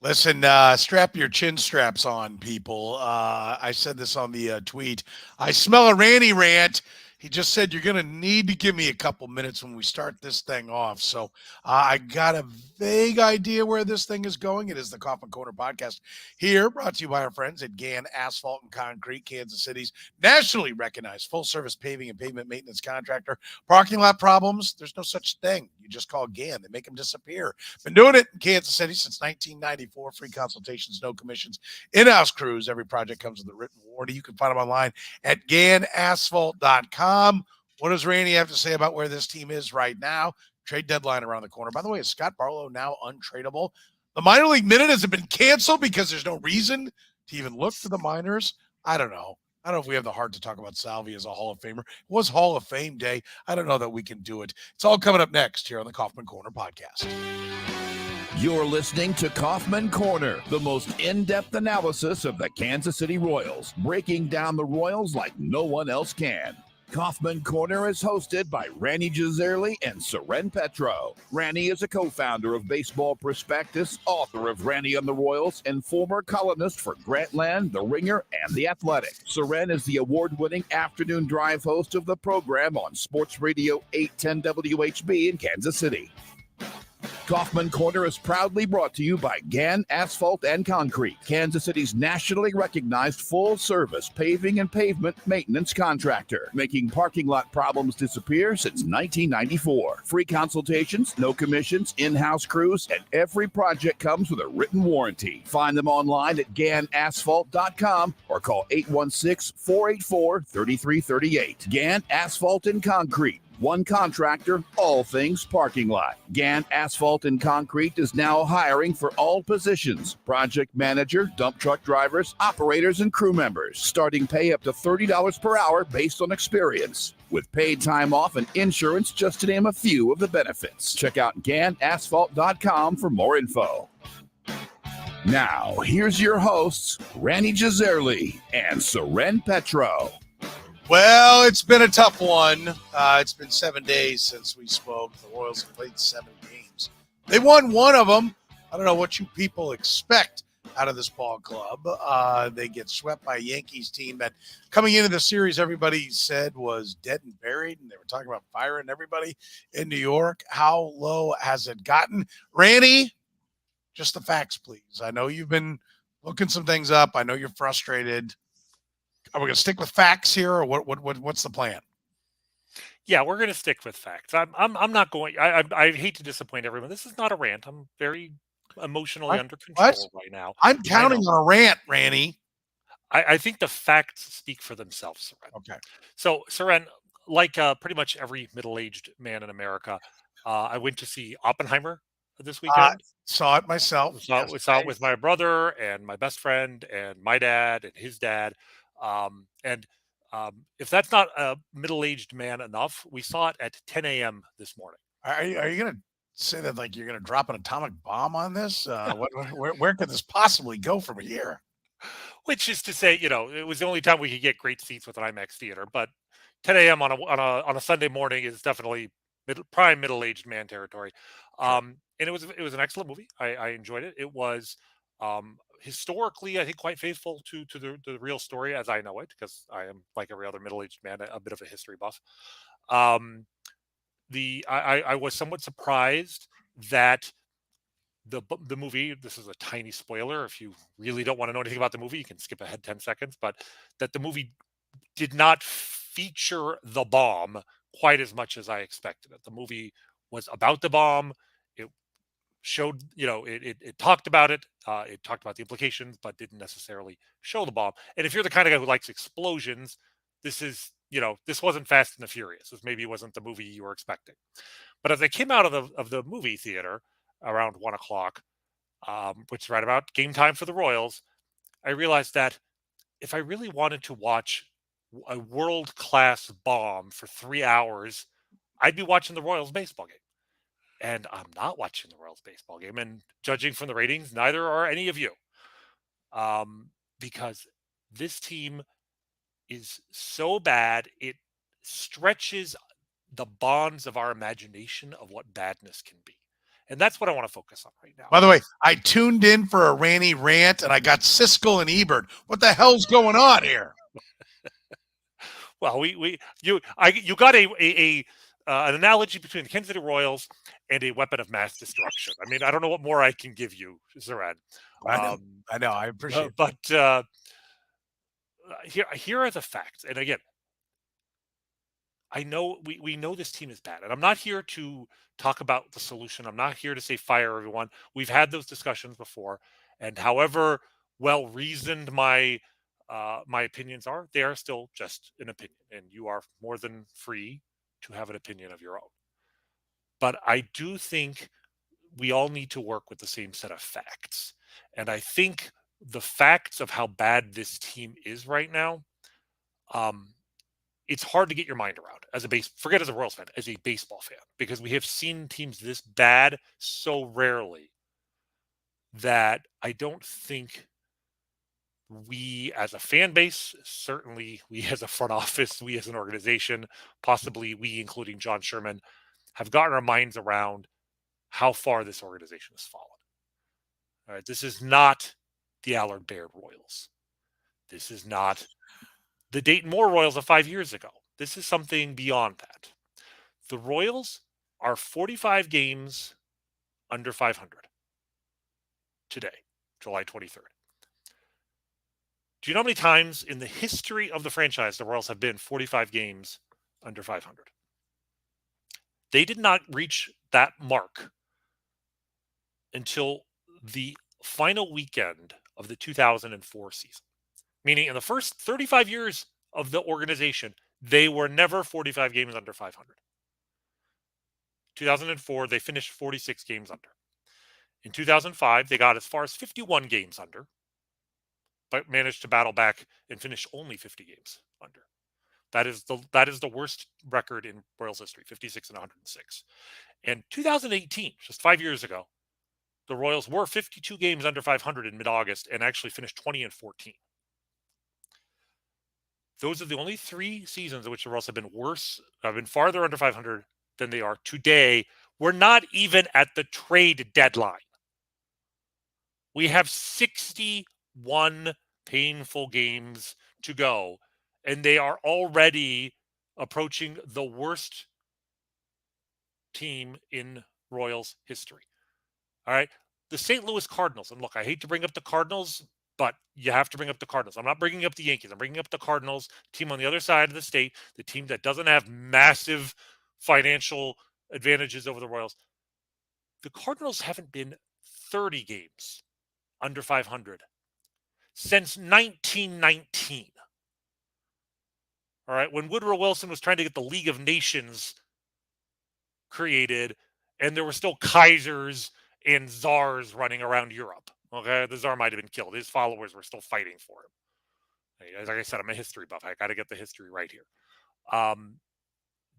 Listen, strap your chin straps on, people. I said this on the tweet. I smell a Rany Rant. He just said you're going to need to give me a couple minutes when we start this thing off. So I got a vague idea where this thing is going. It is the Kauffman Corner podcast here, brought to you by our friends at GAN Asphalt and Concrete, Kansas City's nationally recognized full-service paving and pavement maintenance contractor. Parking lot problems? There's no such thing. You just call GAN. They make them disappear. Been doing it in Kansas City since 1994. Free consultations, no commissions, in-house crews. Every project comes with a written warranty. You can find them online at ganasphalt.com. What does Rany have to say about where this team is right now? Trade deadline around the corner. By the way, is Scott Barlow now untradeable? The minor league minute has been canceled because there's no reason to even look to the minors. I don't know. I don't know if we have the heart to talk about Salvi as a Hall of Famer. It was Hall of Fame day. I don't know that we can do it. It's all coming up next here on the Kauffman Corner podcast. You're listening to Kauffman Corner, the most in-depth analysis of the Kansas City Royals, breaking down the Royals like no one else can. Kauffman Corner is hosted by Rany Jazayerli and Soren Petro. Rany is a co-founder of Baseball Prospectus, author of Rany on the Royals, and former columnist for Grantland, The Ringer, and The Athletic. Soren is the award-winning afternoon drive host of the program on Sports Radio 810 WHB in Kansas City. Kauffman Corner is proudly brought to you by GAN Asphalt and Concrete, Kansas City's nationally recognized full-service paving and pavement maintenance contractor, making parking lot problems disappear since 1994. Free consultations, no commissions, in-house crews, and every project comes with a written warranty. Find them online at ganasphalt.com or call 816-484-3338. GAN Asphalt and Concrete. One contractor, all things parking lot. GAN Asphalt and Concrete is now hiring for all positions. Project manager, dump truck drivers, operators, and crew members. Starting pay up to $30 per hour based on experience. With paid time off and insurance, just to name a few of the benefits. Check out ganasphalt.com for more info. Now, here's your hosts, Rany Jazayerli and Soren Petro. Well, it's been a tough one. It's been 7 days since we spoke. The Royals have played 7 games. They won one of them. I don't know what you people expect out of this ball club. They get swept by a Yankees team that coming into the series, everybody said was dead and buried, and they were talking about firing everybody in New York. How low has it gotten? Rany, just the facts, please. I know you've been looking some things up. I know you're frustrated. Are we going to stick with facts here, or what's the plan? Yeah, we're going to stick with facts. I'm not going. I hate to disappoint everyone. This is not a rant. I'm very emotionally under control right now. I'm counting on a rant, Rany. I think the facts speak for themselves, Soren. Okay. So, Soren, like pretty much every middle-aged man in America, I went to see Oppenheimer this weekend. Saw it myself. Saw it with my brother and my best friend and my dad and his dad. If that's not a middle-aged man enough, we saw it at 10 a.m. this morning. Are you going to say that like you're going to drop an atomic bomb on this? Where could this possibly go from here? Which is to say, it was the only time we could get great seats with an IMAX theater. But 10 a.m. on a Sunday morning is definitely prime middle-aged man territory. And it was an excellent movie. I enjoyed it. It was historically, I think, quite faithful to the real story as I know it, because I am, like every other middle-aged man, a bit of a history buff. I was somewhat surprised that the movie, this is a tiny spoiler. If you really don't want to know anything about the movie, you can skip ahead 10 seconds, but that the movie did not feature the bomb quite as much as I expected it. The movie was about the bomb. It showed, it talked about it. It talked about the implications, but didn't necessarily show the bomb. And if you're the kind of guy who likes explosions, this wasn't Fast and the Furious. This maybe wasn't the movie you were expecting. But as I came out of the movie theater around 1:00, which is right about game time for the Royals, I realized that if I really wanted to watch a world-class bomb for 3 hours, I'd be watching the Royals baseball game. And I'm not watching the Royals baseball game. And judging from the ratings, neither are any of you. Because this team is so bad, it stretches the bonds of our imagination of what badness can be. And that's what I want to focus on right now. By the way, I tuned in for a Rany Rant, and I got Siskel and Ebert. What the hell's going on here? Well, you got an analogy between the Kansas City Royals and a weapon of mass destruction. I mean, I don't know what more I can give you, Soren. I know. I appreciate it. But here are the facts. And again, I know we know this team is bad, and I'm not here to talk about the solution. I'm not here to say fire everyone. We've had those discussions before, and however well reasoned my opinions are, they are still just an opinion, and you are more than free to have an opinion of your own. But I do think we all need to work with the same set of facts, and I think the facts of how bad this team is right now, it's hard to get your mind around forget as a Royals fan, as a baseball fan, because we have seen teams this bad so rarely that I don't think we as a fan base, certainly we as a front office, we as an organization, possibly we, including John Sherman, have gotten our minds around how far this organization has fallen. All right, this is not the Allard Baird Royals. This is not the Dayton Moore Royals of 5 years ago. This is something beyond that. The Royals are 45 games under 500 today, July 23rd. Do you know how many times in the history of the franchise the Royals have been 45 games under 500? They did not reach that mark until the final weekend of the 2004 season. Meaning in the first 35 years of the organization, they were never 45 games under 500. 2004, they finished 46 games under. In 2005, they got as far as 51 games under, but managed to battle back and finish only 50 games under. That is the worst record in Royals history, 56 and 106. And 2018, just 5 years ago, the Royals were 52 games under 500 in mid-August and actually finished 20 and 14. Those are the only 3 seasons in which the Royals have been farther under 500 than they are today. We're not even at the trade deadline. We have 61 painful games to go, and they are already approaching the worst team in Royals history. All right. The St. Louis Cardinals, and look, I hate to bring up the Cardinals, but you have to bring up the Cardinals. I'm not bringing up the Yankees. I'm bringing up the Cardinals, team on the other side of the state, the team that doesn't have massive financial advantages over the Royals. The Cardinals haven't been 30 games under 500 since 1919. All right, when Woodrow Wilson was trying to get the League of Nations created, and there were still Kaisers and czars running around Europe. Okay, the czar might have been killed. His followers were still fighting for him. Like I said, I'm a history buff. I got to get the history right here.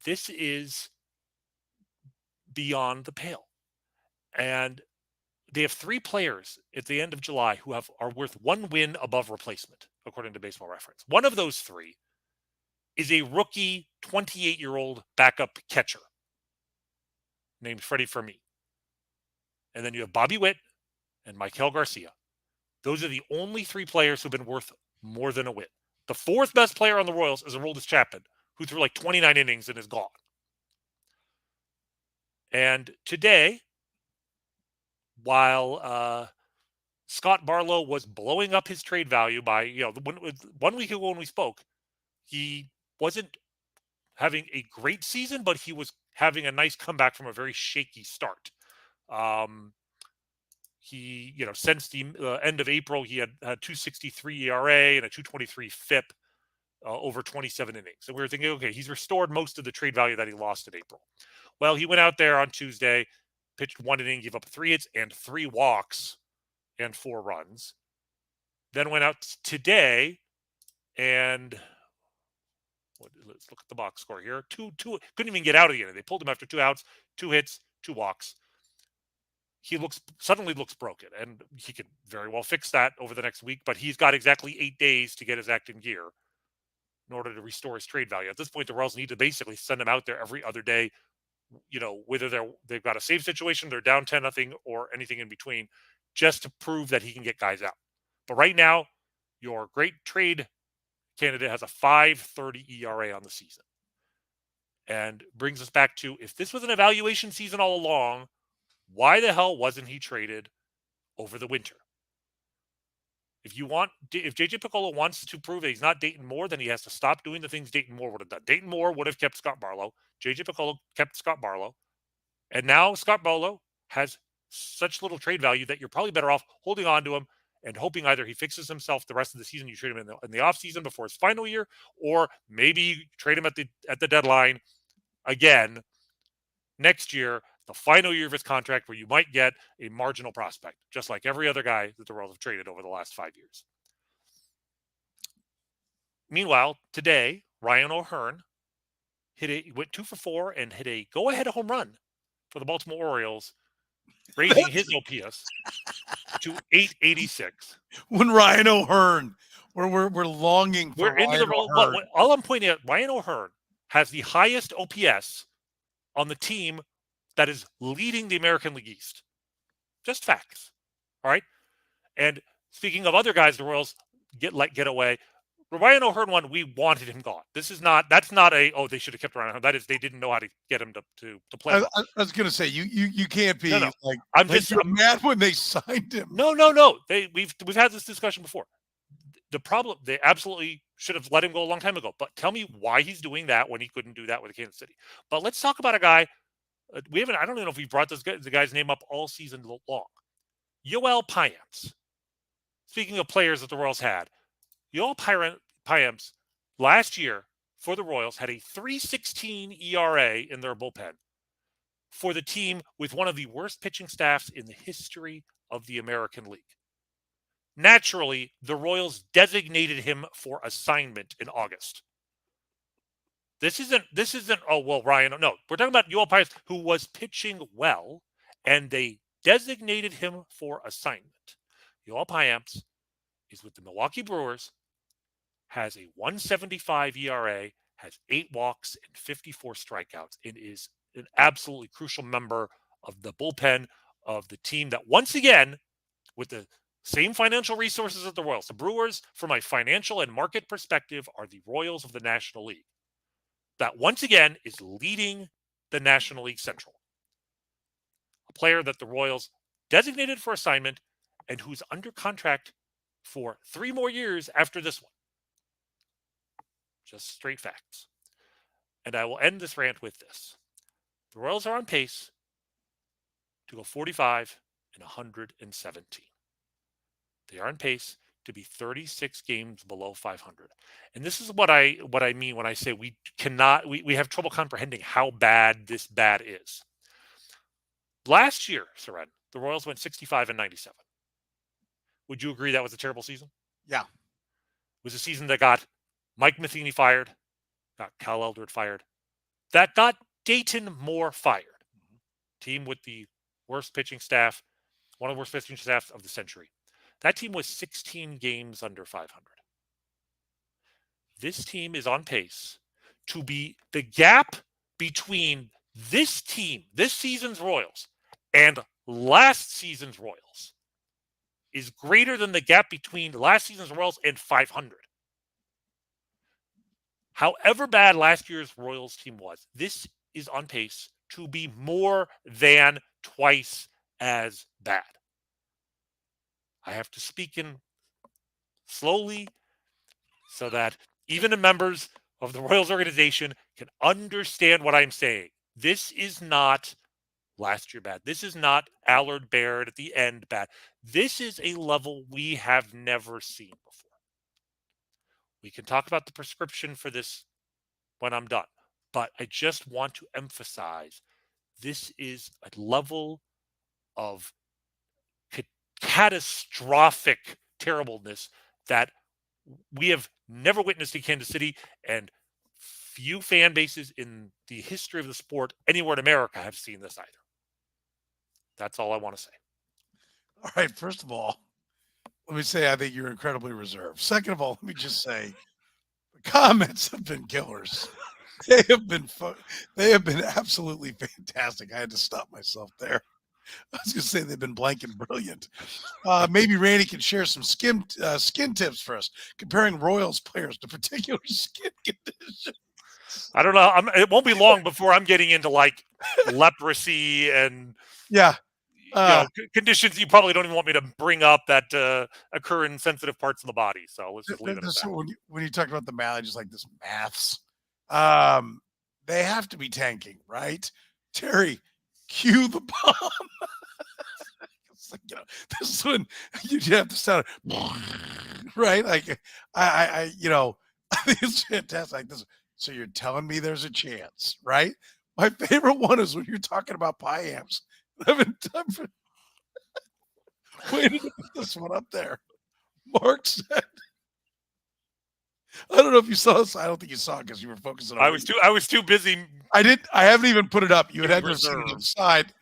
This is beyond the pale, and they have 3 players at the end of July who are worth 1 win above replacement, according to Baseball Reference. One of those 3 is a rookie 28-year-old backup catcher named Freddie Fermi. And then you have Bobby Witt and Maikel Garcia. Those are the only 3 players who've been worth more than a win. The 4th best player on the Royals is Aroldis Chapman, who threw like 29 innings and is gone. And today, while Scott Barlow was blowing up his trade value by, 1 week ago when we spoke, he wasn't having a great season, but he was having a nice comeback from a very shaky start. He, since the end of April, he had 2.63 ERA and a 2.23 FIP over 27 innings. And we were thinking, okay, he's restored most of the trade value that he lost in April. Well, he went out there on Tuesday, pitched 1 inning, gave up 3 hits and 3 walks and 4 runs. Then went out today and let's look at the box score here. Two couldn't even get out of the inning. They pulled him after 2 outs, 2 hits, 2 walks. He suddenly looks broken, and he could very well fix that over the next week, but he's got exactly 8 days to get his act in gear in order to restore his trade value. At this point, the Royals need to basically send him out there every other day whether they've got a save situation, they're down 10-0, or anything in between, just to prove that he can get guys out. But right now, your great trade candidate has a 5.30 ERA on the season. And brings us back to, if this was an evaluation season all along, why the hell wasn't he traded over the winter? If JJ Piccolo wants to prove that he's not Dayton Moore, then he has to stop doing the things Dayton Moore would have done. Dayton Moore would have kept Scott Barlow. JJ Piccolo kept Scott Barlow. And now Scott Barlow has such little trade value that you're probably better off holding on to him and hoping either he fixes himself the rest of the season, you trade him in the offseason before his final year, or maybe you trade him at the deadline again next year, the final year of his contract, where you might get a marginal prospect, just like every other guy that the Royals have traded over the last 5 years. Meanwhile, today, Ryan O'Hearn went 2 for 4 and hit a go-ahead home run for the Baltimore Orioles, raising his OPS to 886. When Ryan O'Hearn, we're longing for We're into Ryan the O'Hearn. but all I'm pointing out, Ryan O'Hearn has the highest OPS on the team that is leading the American League East. Just facts. All right. And speaking of other guys, the Royals get away. Ryan O'Hearn one, we wanted him gone. That's not they should have kept Ryan O'Hearn. That is, they didn't know how to get him to play. I was gonna say you can't be No. like I'm mad when they signed him. No. We've had this discussion before. The problem, they absolutely should have let him go a long time ago. But tell me why he's doing that when he couldn't do that with Kansas City. But let's talk about a guy. I don't even know if we brought the guy's name up all season long. Yoel Payamps. Speaking of players that the Royals had, Yoel Payamps last year for the Royals had a 3.16 ERA in their bullpen for the team with one of the worst pitching staffs in the history of the American League. Naturally, the Royals designated him for assignment in August. This isn't Ryan. No, we're talking about Yoel Payamps, who was pitching well, and they designated him for assignment. Yoel Payamps is with the Milwaukee Brewers, has a 1.75 ERA, has 8 walks and 54 strikeouts, and is an absolutely crucial member of the bullpen of the team that, once again, with the same financial resources as the Royals, the Brewers, from a financial and market perspective, are the Royals of the National League. That, once again, is leading the National League Central. A player that the Royals designated for assignment and who's under contract for 3 more years after this one. Just straight facts. And I will end this rant with this. The Royals are on pace to go 45 and 117. They are on pace to be 36 games below 500. And this is what I mean when I say we have trouble comprehending how bad this bad is. Last year, Soren, the Royals went 65 and 97. Would you agree that was a terrible season? Yeah. It was a season that got Mike Matheny fired, got Cal Eldred fired, that got Dayton Moore fired. Team with the worst pitching staff, one of the worst pitching staffs of the century. That team was 16 games under 500. This team is on pace to be the gap between this team, this season's Royals, and last season's Royals is greater than the gap between last season's Royals and 500. However bad last year's Royals team was, this is on pace to be more than twice as bad. I have to speak in slowly so that even the members of the Royals organization can understand what I'm saying. This is not last year bad. This is not Allard Baird at the end bad. This is a level we have never seen before. We can talk about the prescription for this when I'm done, but I just want to emphasize this is a level of catastrophic terribleness that we have never witnessed in Kansas City, and few fan bases in the history of the sport anywhere in America have seen this either. That's all I want to say. All right. First of all, let me say I think you're incredibly reserved. Second of all, let me just say the comments have been killers. They have been absolutely fantastic. I had to stop myself there. I was going to say they've been blank and brilliant. Maybe Randy can share some skin tips for us, comparing Royals players to particular skin conditions. I don't know. It won't be long before I'm getting into like leprosy and Yeah. Conditions you probably don't even want me to bring up that occur in sensitive parts of the body. So let's just leave it at that. When you talked about the mileage, like this maths, they have to be tanking, right? Terry, cue the bomb. It's like, this is when you have to sound right. Like I think it's fantastic. Like this. So you're telling me there's a chance, right? My favorite one is when you're talking about pi amps. I haven't done for waited to put this one up there. Mark said, I don't know if you saw this. I don't think you saw it because you were focusing on. I was too busy. I haven't even put it up. You had to have seen it on the side.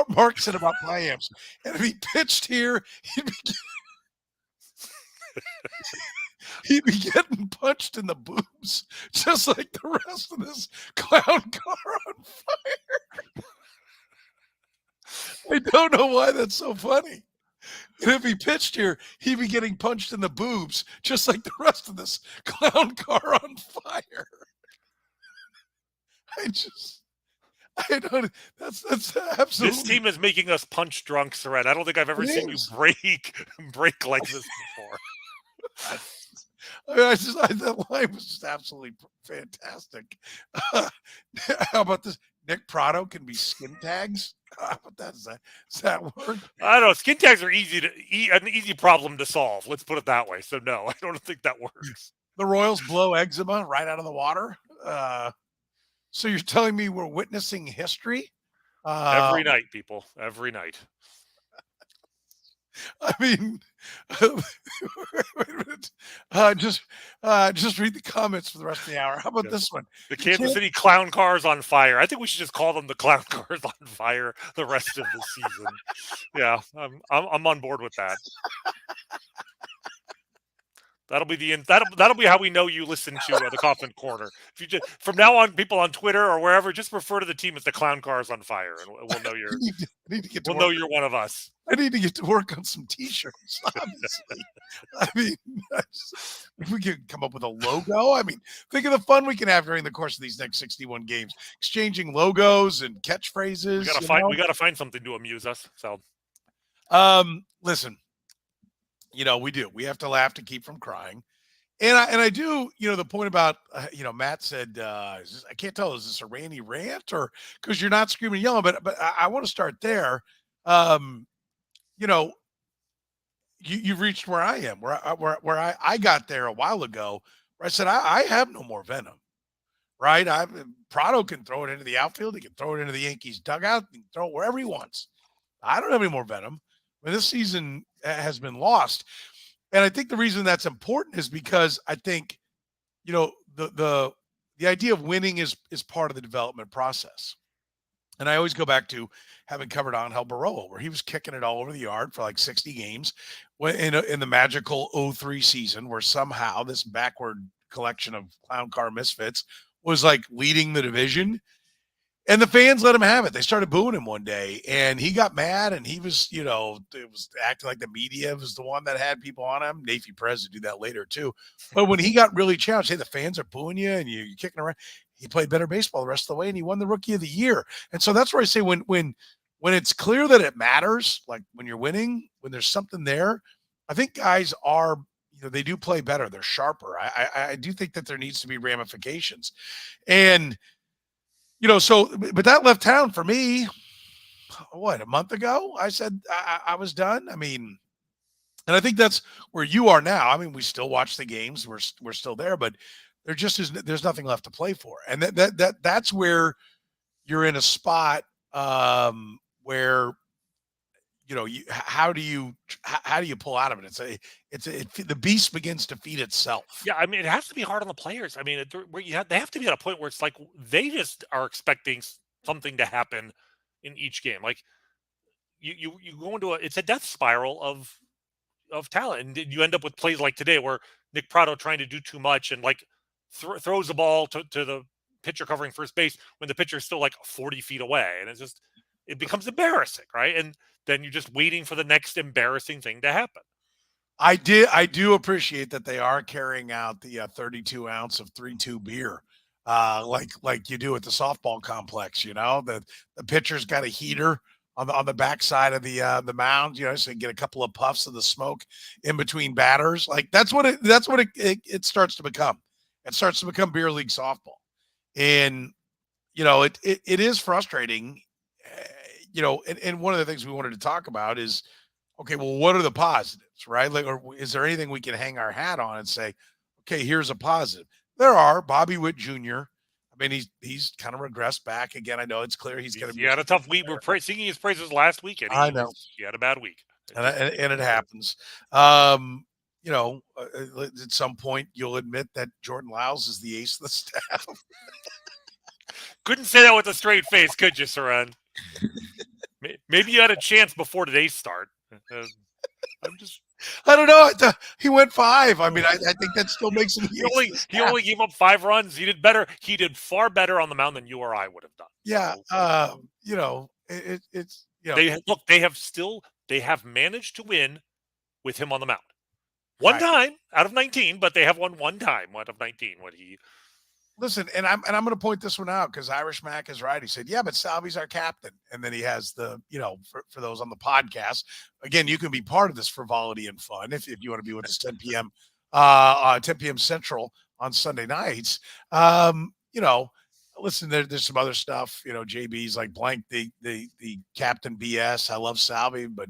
Mark said about pi amps, and if he pitched here, he'd be getting punched in the boobs, just like the rest of this clown car on fire. I don't know why that's so funny. And if he pitched here, he'd be getting punched in the boobs, just like the rest of this clown car on fire. I don't. That's absolutely. This team is making us punch drunk, Soren. I don't think I've ever seen you break like this before. That line was just absolutely fantastic. How about this? Nick Prado can be skin tags. How about that? Does that work? I don't know. Skin tags are an easy problem to solve. Let's put it that way. So no, I don't think that works. The Royals blow eczema right out of the water. So you're telling me we're witnessing history? Every night, people. Every night. I mean, wait a minute. Just read the comments for the rest of the hour. How about this one? The Kansas City clown cars on fire. I think we should just call them the clown cars on fire the rest of the season. Yeah, I'm on board with that. That'll be how we know you listen to the Kauffman Corner. If you just from now on, people on Twitter or wherever, just refer to the team as the clown cars on fire, and we'll know you're one of us. I need to get to work on some T-shirts. Obviously, I mean, if we could come up with a logo, I mean, think of the fun we can have during the course of these next 61 games, exchanging logos and catchphrases. We gotta find something to amuse us. So, listen. We have to laugh to keep from crying. And I do, the point about, Matt said, I can't tell, is this a Rany Rant or because you're not screaming and yelling, but I want to start there. You've reached where I am, where I got there a while ago, where I said, I have no more venom, right? Prado can throw it into the outfield. He can throw it into the Yankees dugout. He can throw it wherever he wants. I don't have any more venom. I mean, this season has been lost. And I think the reason that's important is because I think, the idea of winning is part of the development process. And I always go back to having covered Angel Baroa, where he was kicking it all over the yard for like 60 games in the magical 03 season, where somehow this backward collection of clown car misfits was like leading the division. And the fans let him have it. They started booing him one day, and he got mad, and he was, it was acting like the media was the one that had people on him. Nafy Perez would do that later, too. But when he got really challenged, hey, the fans are booing you, and you're kicking around, he played better baseball the rest of the way, and he won the Rookie of the Year. And so that's where I say when it's clear that it matters, like when you're winning, when there's something there, I think guys are, they do play better. They're sharper. I do think that there needs to be ramifications. And but that left town for me, a month ago? I said I was done. I mean, and I think that's where you are now. I mean, we still watch the games. We're still there, but there's nothing left to play for. And that's where you're in a spot where, how do you pull out of it? The beast begins to feed itself. Yeah, I mean, it has to be hard on the players. I mean, they have to be at a point where it's like they just are expecting something to happen in each game. Like you go into it's a death spiral of talent, and you end up with plays like today where Nick Prado trying to do too much and like throws the ball to the pitcher covering first base when the pitcher is still like 40 feet away. And it becomes embarrassing, right? And then you're just waiting for the next embarrassing thing to happen. I do appreciate that they are carrying out the 32 ounce of 3-2 beer, like you do at the softball complex. The pitcher's got a heater on the backside of the mound, so you get a couple of puffs of the smoke in between batters. Like that's what it starts to become. It starts to become beer league softball, and it is frustrating. And one of the things we wanted to talk about is, okay, well, what are the positives, right? Like, or is there anything we can hang our hat on and say, okay, here's a positive? There are. Bobby Witt Jr. I mean, he's kind of regressed back again. I know it's clear he's going to be. He had a tough week. We're singing his praises last week, and I know he had a bad week, and it happens. At some point, you'll admit that Jordan Lyles is the ace of the staff. Couldn't say that with a straight face, could you, Soren? Maybe you had a chance before today's start. I don't know. He went 5. I mean, I think that still makes him. He only gave up 5 runs. He did better. He did far better on the mound than you or I would have done. Yeah. So, it's. They have managed to win with him on the mound. One time out of 19, but they have won one time out of 19 when he. Listen, and I'm going to point this one out because Irish Mac is right. He said, "Yeah, but Salvi's our captain," and then he has the, for those on the podcast. Again, you can be part of this frivolity and fun if you want to be with us 10 p.m. 10 p.m. Central on Sunday nights. Listen, there's some other stuff. JB's like blank the captain BS. I love Salvi, but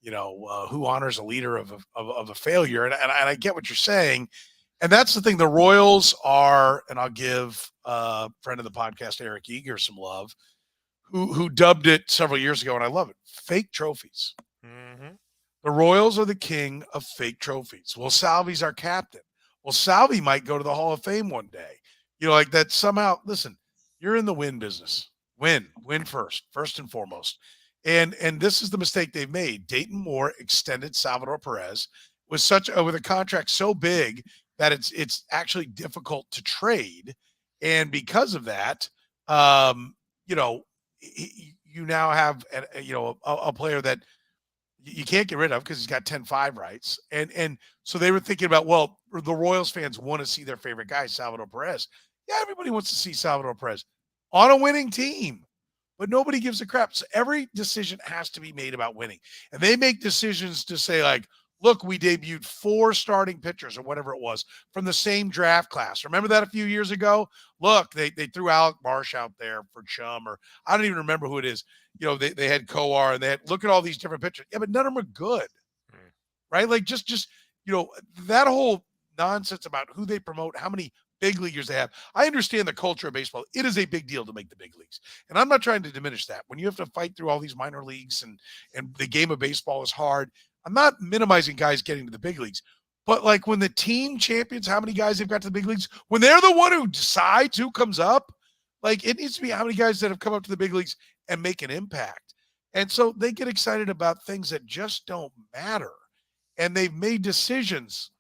who honors a leader of a failure? And I get what you're saying. And that's the thing. The Royals are, and I'll give a friend of the podcast, Eric Eager, some love, who dubbed it several years ago, and I love it, fake trophies. Mm-hmm. The Royals are the king of fake trophies. Well, Salvi's our captain. Well, Salvi might go to the Hall of Fame one day. Like that somehow, listen, you're in the win business. Win first and foremost. And this is the mistake they've made. Dayton Moore extended Salvador Perez with a contract so big that it's actually difficult to trade. And because of that, you now have a player that you can't get rid of because he's got 10-5 rights. And so they were thinking about, well, the Royals fans want to see their favorite guy, Salvador Perez. Yeah, everybody wants to see Salvador Perez on a winning team, but nobody gives a crap. So every decision has to be made about winning. And they make decisions to say, like, look, we debuted 4 starting pitchers or whatever it was from the same draft class. Remember that a few years ago? Look, they threw Alec Marsh out there for Chum, or I don't even remember who it is. They had Coar, and they had, look at all these different pitchers. Yeah, but none of them are good, right? Like just that whole nonsense about who they promote, how many big leaguers they have. I understand the culture of baseball. It is a big deal to make the big leagues. And I'm not trying to diminish that. When you have to fight through all these minor leagues and the game of baseball is hard, I'm not minimizing guys getting to the big leagues, but like when the team champions, how many guys they've got to the big leagues, when they're the one who decides who comes up, like it needs to be how many guys that have come up to the big leagues and make an impact. And so they get excited about things that just don't matter. And they've made decisions.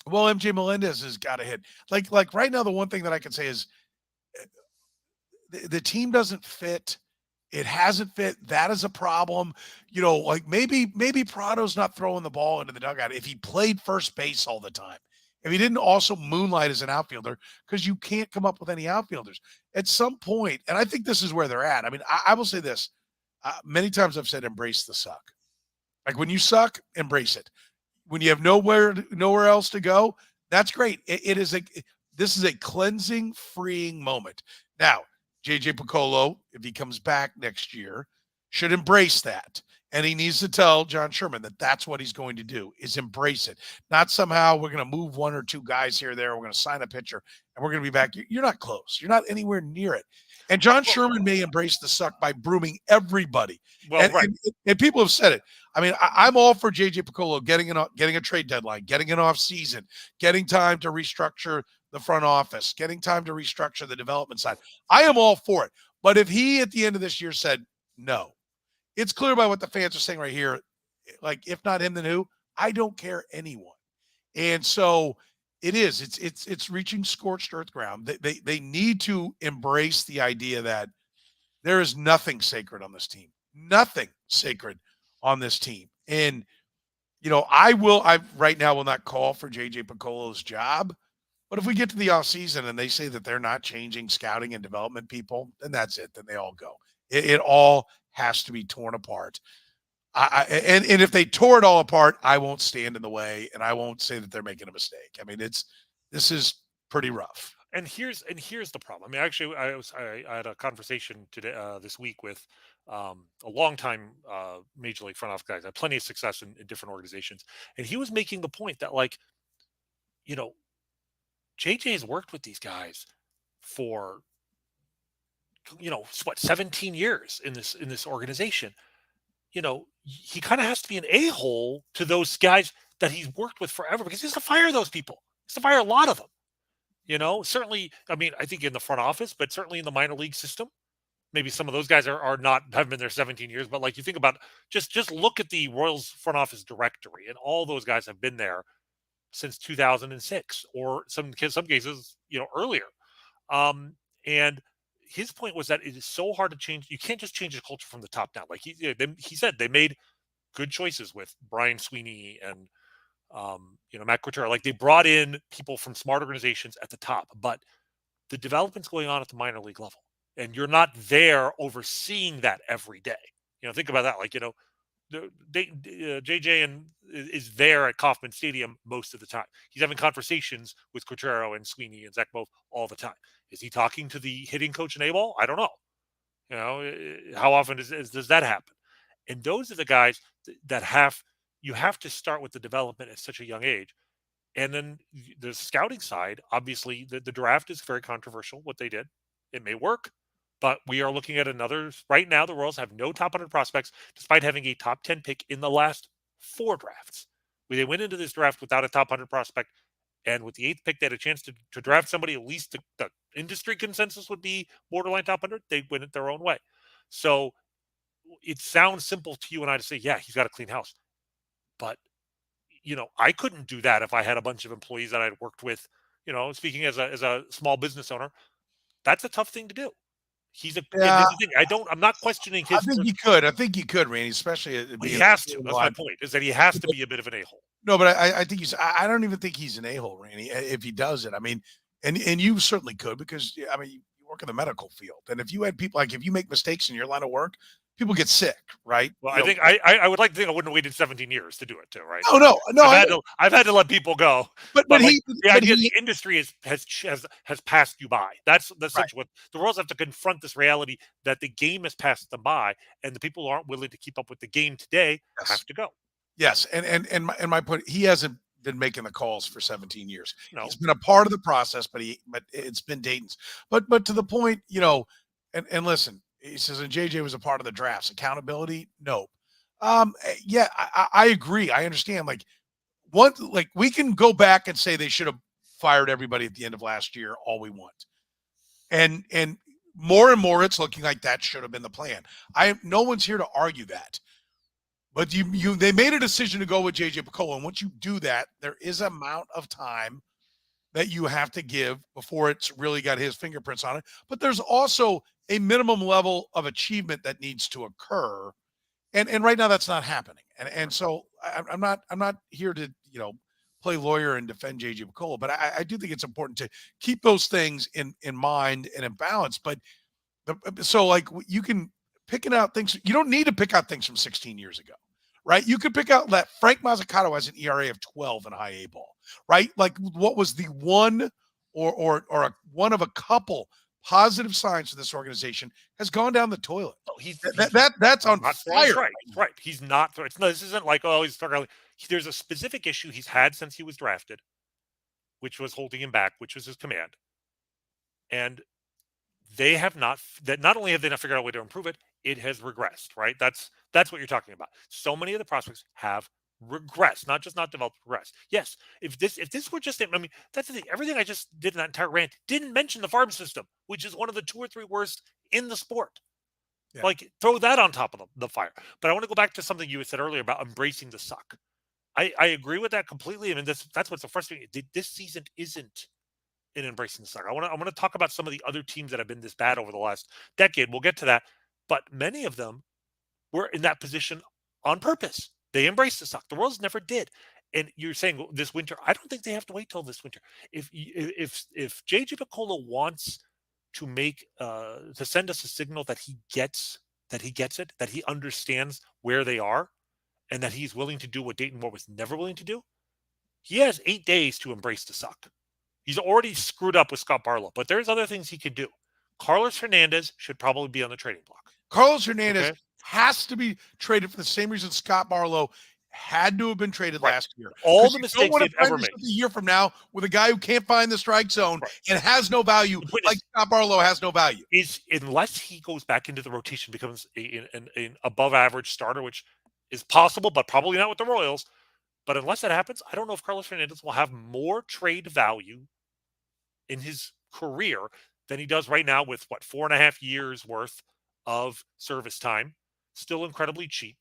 Well, MJ Melendez has got to hit. Like right now, the one thing that I can say is the team doesn't fit. It hasn't fit. That is a problem. Like maybe Prado's not throwing the ball into the dugout if he played first base all the time. If he didn't also moonlight as an outfielder, because you can't come up with any outfielders. At some point, and I think this is where they're at. I mean, I will say this. Many times I've said embrace the suck. Like when you suck, embrace it. When you have nowhere else to go, that's great. This is a cleansing, freeing moment. Now, JJ Piccolo, if he comes back next year, should embrace that. And he needs to tell John Sherman that that's what he's going to do, is embrace it. Not somehow we're going to move 1 or 2 guys here or there. We're going to sign a pitcher, and we're going to be back. You're not close. You're not anywhere near it. And John Sherman may embrace the suck by brooming everybody. Well, right. And people have said it. I mean, I'm all for JJ Piccolo getting a trade deadline, getting an off season, getting time to restructure the front office, getting time to restructure the development side. I am all for it. But if he at the end of this year said no, it's clear by what the fans are saying right here. Like, if not him, then who? I don't care anyone. And so It is. It's reaching scorched earth ground. They need to embrace the idea that there is nothing sacred on this team. Nothing sacred on this team. And I right now will not call for JJ Piccolo's job, but if we get to the offseason and they say that they're not changing scouting and development people, then that's it. Then they all go. It all has to be torn apart. And if they tore it all apart, I won't stand in the way, and I won't say that they're making a mistake. I mean, this is pretty rough. And here's the problem. I mean, actually, I had a conversation today this week with a longtime major league front office guys. Had plenty of success in different organizations, and he was making the point that, like, JJ has worked with these guys for 17 years in this organization. He kind of has to be an a-hole to those guys that he's worked with forever, because he has to fire those people. He has to fire a lot of them. Certainly, I mean, I think in the front office, but certainly in the minor league system, maybe some of those guys haven't been there 17 years, but like, you think about, just look at the Royals front office directory, and all those guys have been there since 2006, or some cases, earlier. And his point was that it is so hard to change. You can't just change the culture from the top down. Like he said, they made good choices with Brian Sweeney and Matt Quintero. Like, they brought in people from smart organizations at the top, but the development's going on at the minor league level, and you're not there overseeing that every day. Think about that. Like, JJ is there at Kauffman Stadium most of the time. He's having conversations with Quintero and Sweeney and Zach Bove all the time. Is he talking to the hitting coach in A-ball? I don't know. How often does that happen? And those are the guys that you have to start with the development at such a young age. And then the scouting side, obviously, the draft is very controversial, what they did. It may work, but we are looking at right now, the Royals have no top 100 prospects, despite having a top 10 pick in the last 4 drafts. They went into this draft without a top 100 prospect, and with the 8th pick, they had a chance to draft somebody, at least the industry consensus would be borderline top 100. They went it their own way. So it sounds simple to you and I to say, yeah, he's got a clean house. But, I couldn't do that if I had a bunch of employees that I'd worked with, speaking as a small business owner. That's a tough thing to do. Yeah, I'm not questioning his. I think he could, Randy, especially he has to. That's my point, is that he has to be a bit of an a-hole. No, but I think I don't even think he's an a-hole, Randy, if he does it. I mean, and you certainly could, because, I mean, you work in the medical field. And if you had people, like, if you make mistakes in your line of work, people get sick, right? Well, I think I would like to think I wouldn't have waited 17 years to do it too, right? No. I've had to let people go. But the industry has passed you by. That's right. what the Royals have to confront, this reality that the game has passed them by, and the people who aren't willing to keep up with the game today have to go. Yes, and my point, he hasn't been making the calls for 17 years. No. He's been a part of the process, but it's been Dayton's. But to the point, and listen, he says, and JJ was a part of the drafts. Accountability, no. Yeah, I agree. I understand. Like, we can go back and say they should have fired everybody at the end of last year all we want. And more and more, it's looking like that should have been the plan. No one's here to argue that. But they made a decision to go with JJ Piccolo, and once you do that, there is an amount of time that you have to give before it's really got his fingerprints on it. But there's also a minimum level of achievement that needs to occur, and right now that's not happening. And so I'm not here to play lawyer and defend JJ Piccolo, but I do think it's important to keep those things in mind and in balance. But so, like, you can picking out things. You don't need to pick out things from 16 years ago, right? You could pick out that Frank Mazzucato has an ERA of 12 in high A ball, right? Like, what was the one or one of a couple positive signs for this organization has gone down the toilet. Oh, that's on fire. Right. He's not. This isn't like, oh, he's struggling. There's a specific issue he's had since he was drafted, which was holding him back, which was his command. And they have not. That not only have they not figured out a way to improve it, it has regressed. Right. That's what you're talking about. So many of the prospects have regress, not just not developed, regress. Yes, if this were just, I mean, that's the thing. Everything I just did in that entire rant didn't mention the farm system, which is one of the 2 or 3 worst in the sport. Yeah. Like, throw that on top of the fire. But I want to go back to something you had said earlier about embracing the suck. I agree with that completely. I mean, that's what's so frustrating. This season isn't in embracing the suck. I want to talk about some of the other teams that have been this bad over the last decade. We'll get to that, but many of them were in that position on purpose. They embraced the suck. The Royals never did. And you're saying this winter, I don't think they have to wait till this winter. If JJ Piccolo wants to make to send us a signal that he gets it, that he understands where they are, and that he's willing to do what Dayton Moore was never willing to do, he has 8 days to embrace the suck. He's already screwed up with Scott Barlow, but there's other things he could do. Carlos Hernandez should probably be on the trading block. Carlos Hernandez has to be traded for the same reason Scott Barlow had to have been traded last year. All the mistakes they've ever made. A year from now with a guy who can't find the strike zone and has no value, like Scott Barlow has no value. Unless he goes back into the rotation, becomes an above average starter, which is possible, but probably not with the Royals. But unless that happens, I don't know if Carlos Hernandez will have more trade value in his career than he does right now with 4.5 years worth of service time, still incredibly cheap,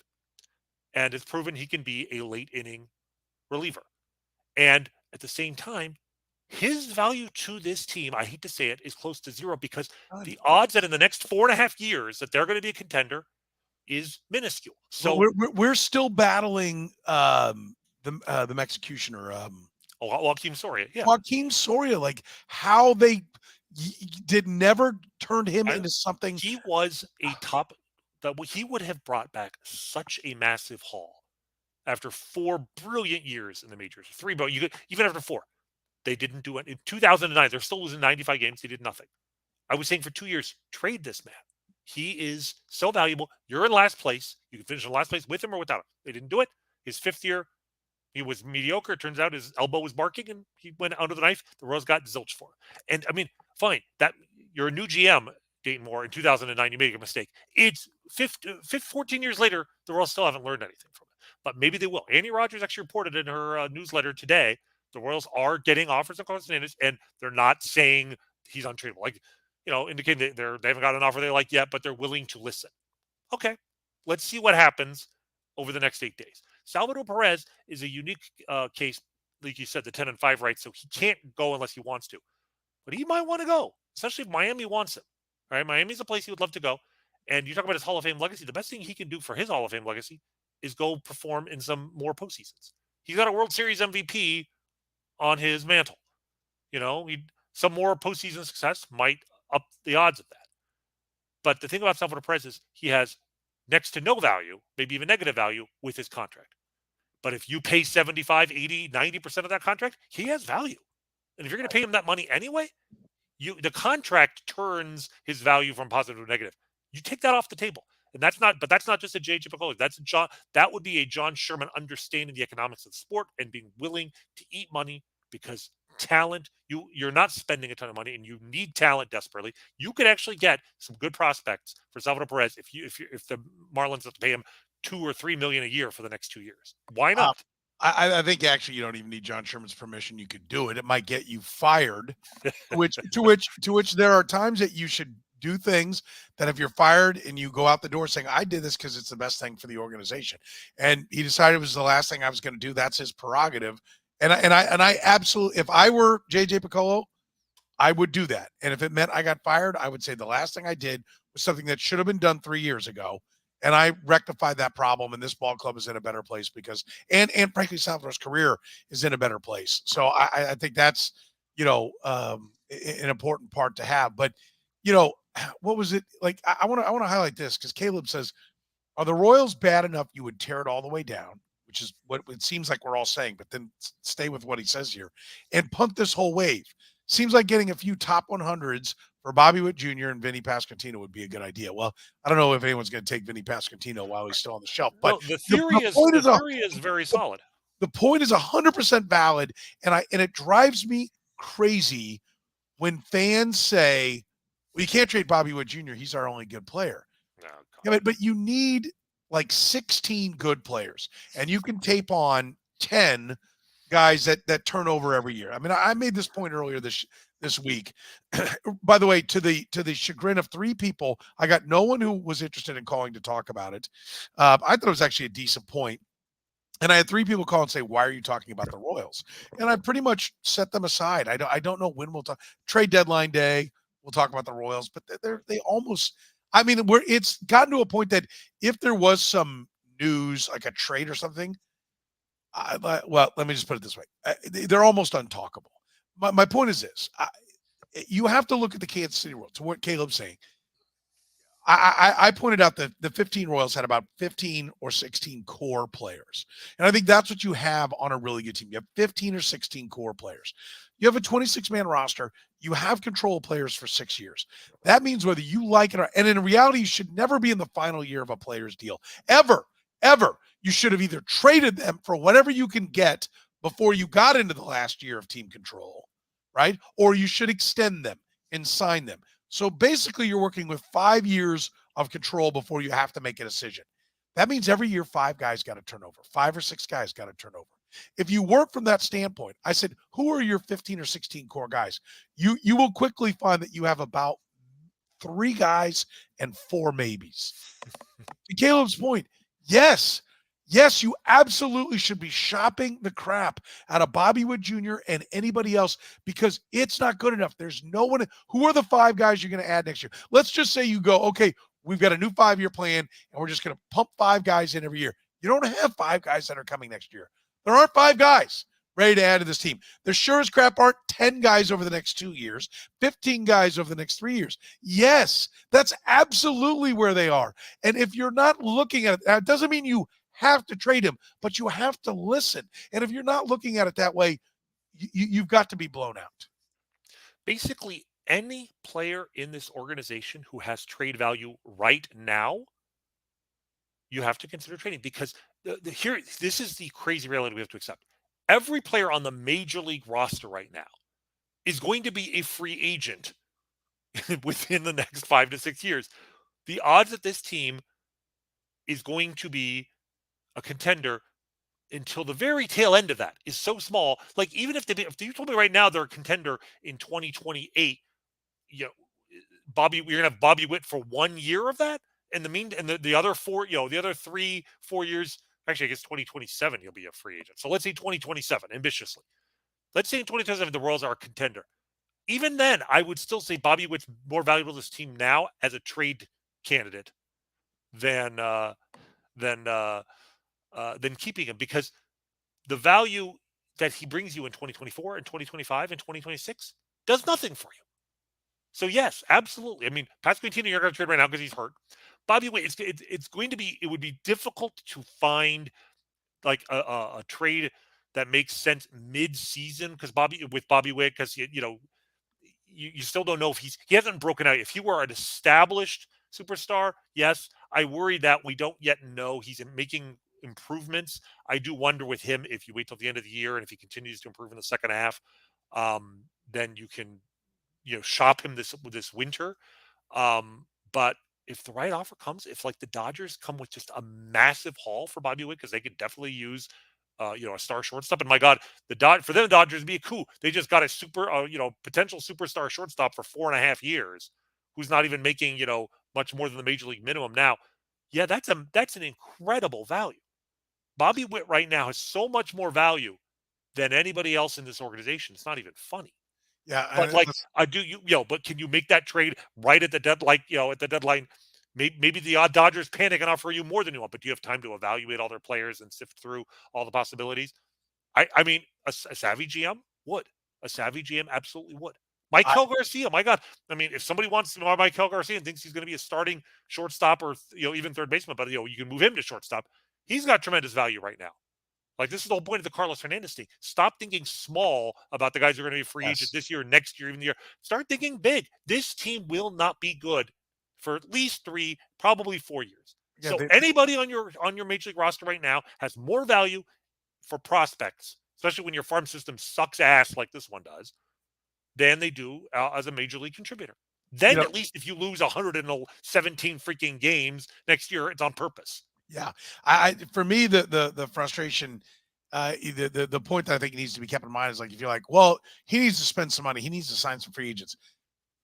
and it's proven he can be a late inning reliever. And at the same time, his value to this team, I hate to say it, is close to zero, because the odds that in the next 4.5 years that they're going to be a contender is minuscule. So we're still battling the executioner. Joaquin Soria. Yeah. Joaquin Soria, like how they never turned him into something. He was a top, that he would have brought back such a massive haul after 4 brilliant years in the majors. 3, but even after 4, they didn't do it. In 2009, they're still losing 95 games. They did nothing. I was saying for 2 years, trade this man. He is so valuable. You're in last place. You can finish in last place with him or without him. They didn't do it. His 5th year, he was mediocre. It turns out his elbow was barking and he went under the knife. The Royals got zilch for it. And I mean, fine. That you're a new GM, Dayton Moore. In 2009, you made a mistake. It's 14 years later, the Royals still haven't learned anything from it. But maybe they will. Annie Rogers actually reported in her newsletter today, the Royals are getting offers of Carlos Hernandez, and they're not saying he's untradeable. Like, indicating they haven't got an offer they like yet, but they're willing to listen. Okay, let's see what happens over the next 8 days. Salvador Perez is a unique case, like you said, the 10-5 rights, so he can't go unless he wants to. But he might want to go, especially if Miami wants him. Right? Miami's a place he would love to go. And you talk about his Hall of Fame legacy. The best thing he can do for his Hall of Fame legacy is go perform in some more postseasons. He's got a World Series MVP on his mantle. Some more postseason success might up the odds of that. But the thing about Salvador Perez is he has next to no value, maybe even negative value with his contract. But if you pay 75, 80, 90% of that contract, he has value. And if you're going to pay him that money anyway, the contract turns his value from positive to negative. You take that off the table. And that's not just a J.J. Piccolo. That would be a John Sherman understanding the economics of the sport and being willing to eat money, because talent, you're not spending a ton of money and you need talent desperately. You could actually get some good prospects for Salvador Perez if the Marlins have to pay him $2 or $3 million a year for the next 2 years. Why not? I think actually you don't even need John Sherman's permission. You could do it. It might get you fired. to which there are times that you should do things that if you're fired and you go out the door saying, I did this because it's the best thing for the organization, and he decided it was the last thing I was going to do, that's his prerogative. And I absolutely, if I were JJ Piccolo, I would do that. And if it meant I got fired, I would say the last thing I did was something that should have been done 3 years ago. And I rectified that problem, and this ball club is in a better place because, and frankly, Salvador's career is in a better place. So I think that's, an important part to have. But, what was it like? I want to highlight this because Caleb says, are the Royals bad enough you would tear it all the way down, which is what it seems like we're all saying, but then stay with what he says here and punt this whole wave. Seems like getting a few top 100s for Bobby Witt Jr. and Vinny Pasquantino would be a good idea. Well, I don't know if anyone's going to take Vinny Pasquantino while he's still on the shelf, but the theory is very solid. The point is 100% valid, and it drives me crazy when fans say, well, you can't trade Bobby Witt Jr. He's our only good player. No, but you need like 16 good players, and you can tape on 10 guys that turn over every year. I mean, I made this point earlier this week. By the way, to the chagrin of 3 people, I got no one who was interested in calling to talk about it. I thought it was actually a decent point. And I had 3 people call and say, "Why are you talking about the Royals?" And I pretty much set them aside. I don't know when we'll talk. Trade deadline day, we'll talk about the Royals, but they almost. I mean, it's gotten to a point that if there was some news like a trade or something, well, let me just put it this way: they're almost untalkable. My point is this: you have to look at the Kansas City Royals. To what Caleb's saying, I pointed out that the 15 Royals had about 15 or 16 core players. And I think that's what you have on a really good team. You have 15 or 16 core players. You have a 26-man roster. You have control of players for 6 years. That means whether you like it or, and in reality, you should never be in the final year of a player's deal. Ever, ever. You should have either traded them for whatever you can get before you got into the last year of team control, right? Or you should extend them and sign them. So basically, you're working with 5 years of control before you have to make a decision. That means every year, 5 guys got to turn over. 5 or 6 guys got to turn over. If you work from that standpoint, I said, who are your 15 or 16 core guys? You will quickly find that you have about 3 guys and 4 maybes. To Caleb's point, yes, you absolutely should be shopping the crap out of Bobby Wood Jr. and anybody else because it's not good enough. There's no one. Who are the 5 guys you're going to add next year? Let's just say you go, okay, we've got a new 5-year plan and we're just going to pump 5 guys in every year. You don't have 5 guys that are coming next year. There aren't 5 guys ready to add to this team. There sure as crap aren't 10 guys over the next 2 years, 15 guys over the next 3 years. Yes, that's absolutely where they are. And if you're not looking at it, that doesn't mean you have to trade him, but you have to listen. And if you're not looking at it that way, you've got to be blown out. Basically, any player in this organization who has trade value right now, you have to consider trading because this is the crazy reality we have to accept. Every player on the major league roster right now is going to be a free agent within the next 5 to 6 years. The odds that this team is going to be a contender until the very tail end of that is so small. Like even if you told me right now they're a contender in 2028, you know, you're gonna have Bobby Witt for 1 year of that, and the other 4, the other 3-4 years. Actually, I guess 2027 he'll be a free agent. So let's say 2027, ambitiously. Let's say in 2027 the Royals are a contender. Even then, I would still say Bobby Witt's more valuable to this team now as a trade candidate than keeping him because the value that he brings you in 2024 and 2025 and 2026 does nothing for you. So yes, absolutely. I mean, Pascal Quintino, you're going to trade right now because he's hurt. Bobby Witt, it would be difficult to find like a trade that makes sense mid-season because Bobby Witt, because you still don't know if he hasn't broken out. If he were an established superstar, yes, I worry that we don't yet know he's making improvements. I do wonder with him if you wait till the end of the year and if he continues to improve in the second half, then you can shop him this winter. But if the right offer comes, if like the Dodgers come with just a massive haul for Bobby Witt, because they could definitely use a star shortstop. And my God, for them, the Dodgers be a coup. They just got a potential superstar shortstop for 4.5 years, who's not even making, much more than the major league minimum now. Yeah, that's an incredible value. Bobby Witt right now has so much more value than anybody else in this organization. It's not even funny. Yeah, But but can you make that trade right at the deadline? At the deadline, maybe the odd Dodgers panic and offer you more than you want, but do you have time to evaluate all their players and sift through all the possibilities? I mean, a savvy GM would. A savvy GM absolutely would. Michael Garcia, my God. I mean, if somebody wants Michael Garcia and thinks he's going to be a starting shortstop or even third baseman, but you can move him to shortstop. He's got tremendous value right now. Like this is the whole point of the Carlos Hernandez thing. Stop thinking small about the guys who are going to be free agents this year, next year, even the year. Start thinking big. This team will not be good for at least 3, probably 4 years. Yeah, so anybody on your major league roster right now has more value for prospects, especially when your farm system sucks ass like this one does, than they do as a major league contributor. Then at least if you lose 117 freaking games next year, it's on purpose. Yeah, for me the frustration, the point that I think needs to be kept in mind is like if you're like, well, he needs to spend some money, he needs to sign some free agents.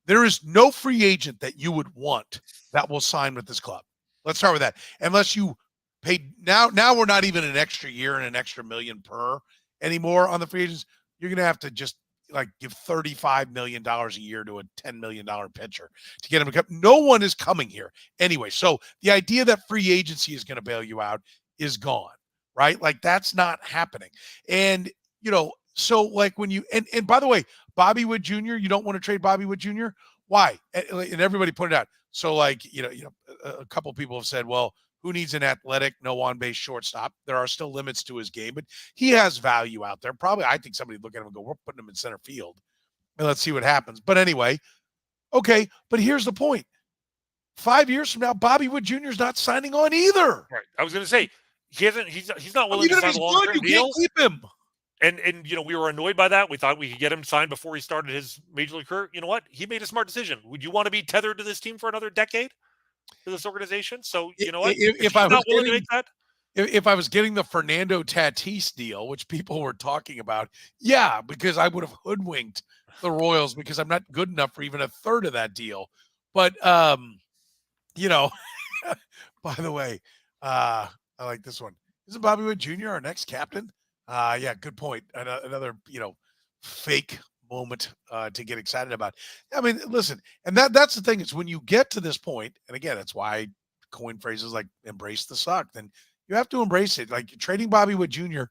There is no free agent that you would want that will sign with this club. Let's start with that. Unless you paid now we're not even an extra year and an extra million per anymore on the free agents. You're going to have to just like give $35 million a year to a $10 million pitcher to get him to come. No one is coming here anyway. So the idea that free agency is going to bail you out is gone, right? Like that's not happening. And, so like when you, and by the way, Bobby Wood Jr., you don't want to trade Bobby Wood Jr. Why? And everybody pointed out. So like, a couple of people have said, well, who needs an athletic, no on-base shortstop? There are still limits to his game, but he has value out there. Probably, I think somebody would look at him and go, we're putting him in center field, and let's see what happens. But anyway, okay, but here's the point. 5 years from now, Bobby Wood Jr. is not signing on either. Right. I was going to say, he's not willing to sign a long-term deal. Can't keep him. And we were annoyed by that. We thought we could get him signed before he started his major league career. You know what? He made a smart decision. Would you want to be tethered to this team for another decade? To this organization? So, you know what? If I was willing to make that. If I was getting the Fernando Tatis deal, which people were talking about, yeah, because I would have hoodwinked the Royals because I'm not good enough for even a third of that deal. But, by the way, I like this one. Isn't Bobby Wood Jr. our next captain? Yeah, good point. Another, fake moment to get excited about. I mean, listen, and that's the thing is when you get to this point, and again, that's why I coin phrases like embrace the suck, then you have to embrace it. Like trading Bobby Wood Jr.,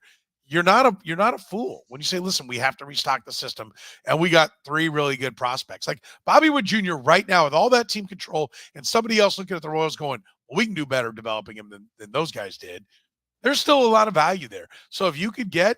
you're not a fool when you say, listen, we have to restock the system and we got 3 really good prospects. Like Bobby Wood Jr. right now with all that team control and somebody else looking at the Royals going, well, we can do better developing him than those guys did. There's still a lot of value there. So if you could get,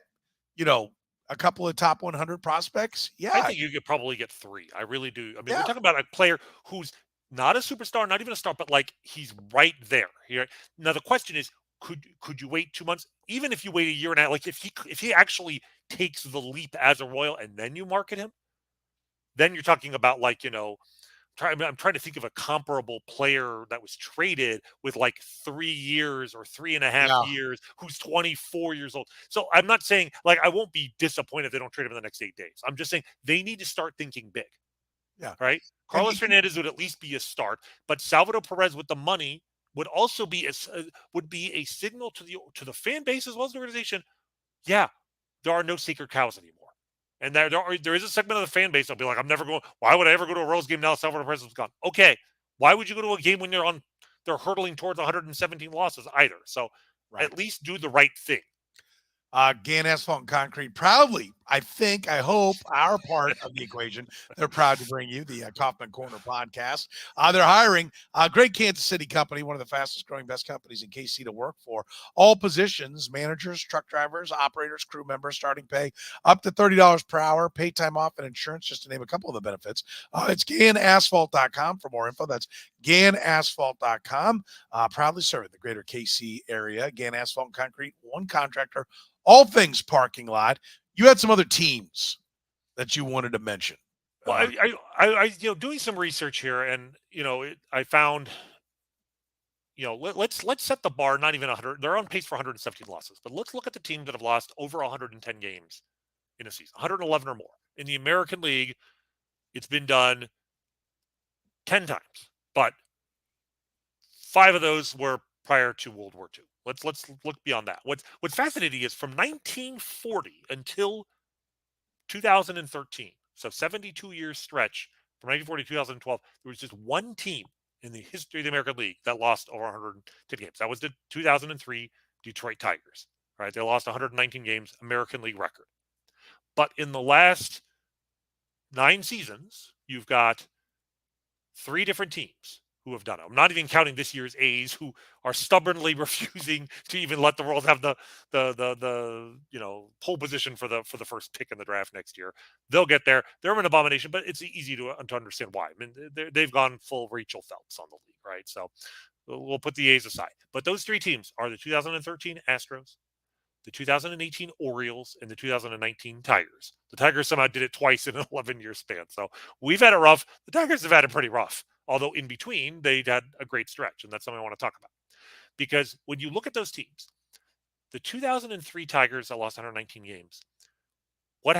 a couple of top 100 prospects, yeah. I think you could probably get 3. I really do. I mean, we're talking about a player who's not a superstar, not even a star, but like he's right there. Here now, the question is, could you wait 2 months? Even if you wait a year and a half, like if he actually takes the leap as a Royal and then you market him, then you're talking about like I'm trying to think of a comparable player that was traded with like 3 years or 3.5 years, who's 24 years old. So I'm not saying like I won't be disappointed if they don't trade him in the next 8 days. I'm just saying they need to start thinking big. Yeah. Right. Carlos Hernandez would at least be a start, but Salvador Perez with the money would also be a signal to the fan base as well as the organization. Yeah, there are no sacred cows anymore. And there is a segment of the fan base that'll be like, I'm never going. Why would I ever go to a Royals game now? Salvador Perez is gone. Okay, why would you go to a game when they're hurtling towards 117 losses either? So at least do the right thing. GAN Asphalt and Concrete proudly, I hope, our part of the equation. They're proud to bring you the Kauffman Corner podcast. They're hiring a great Kansas City company, one of the fastest growing, best companies in KC to work for. All positions, managers, truck drivers, operators, crew members, starting pay up to $30 per hour, pay time off, and insurance, just to name a couple of the benefits. It's GANasphalt.com for more info. That's GANasphalt.com. Proudly serving the greater KC area. GAN Asphalt and Concrete, one contractor, all things parking lot. You had some other teams that you wanted to mention. Well, I doing some research here, and I found, let's set the bar. Not even 100. They're on pace for 117 losses, but let's look at the teams that have lost over 110 games in a season, 111 or more. In the American League, it's been done 10 times, but 5 of those were prior to World War II. Let's look beyond that. What's fascinating is from 1940 until 2013, so 72 years stretch from 1940 to 2012, there was just one team in the history of the American League that lost over 110 games. That was the 2003 Detroit Tigers. Right, they lost 119 games, American League record. But in the last 9 seasons, you've got 3 different teams who have done it. I'm not even counting this year's A's, who are stubbornly refusing to even let the Royals have the pole position for the first pick in the draft next year. They'll get there. They're an abomination, but it's easy to understand why. I mean, they've gone full Rachel Phelps on the league, right? So we'll put the A's aside. But those 3 teams are the 2013 Astros, the 2018 Orioles, and the 2019 Tigers. The Tigers somehow did it twice in an 11-year span. So we've had it rough. The Tigers have had it pretty rough. Although in between, they had a great stretch, and that's something I want to talk about. Because when you look at those teams, the 2003 Tigers that lost 119 games, what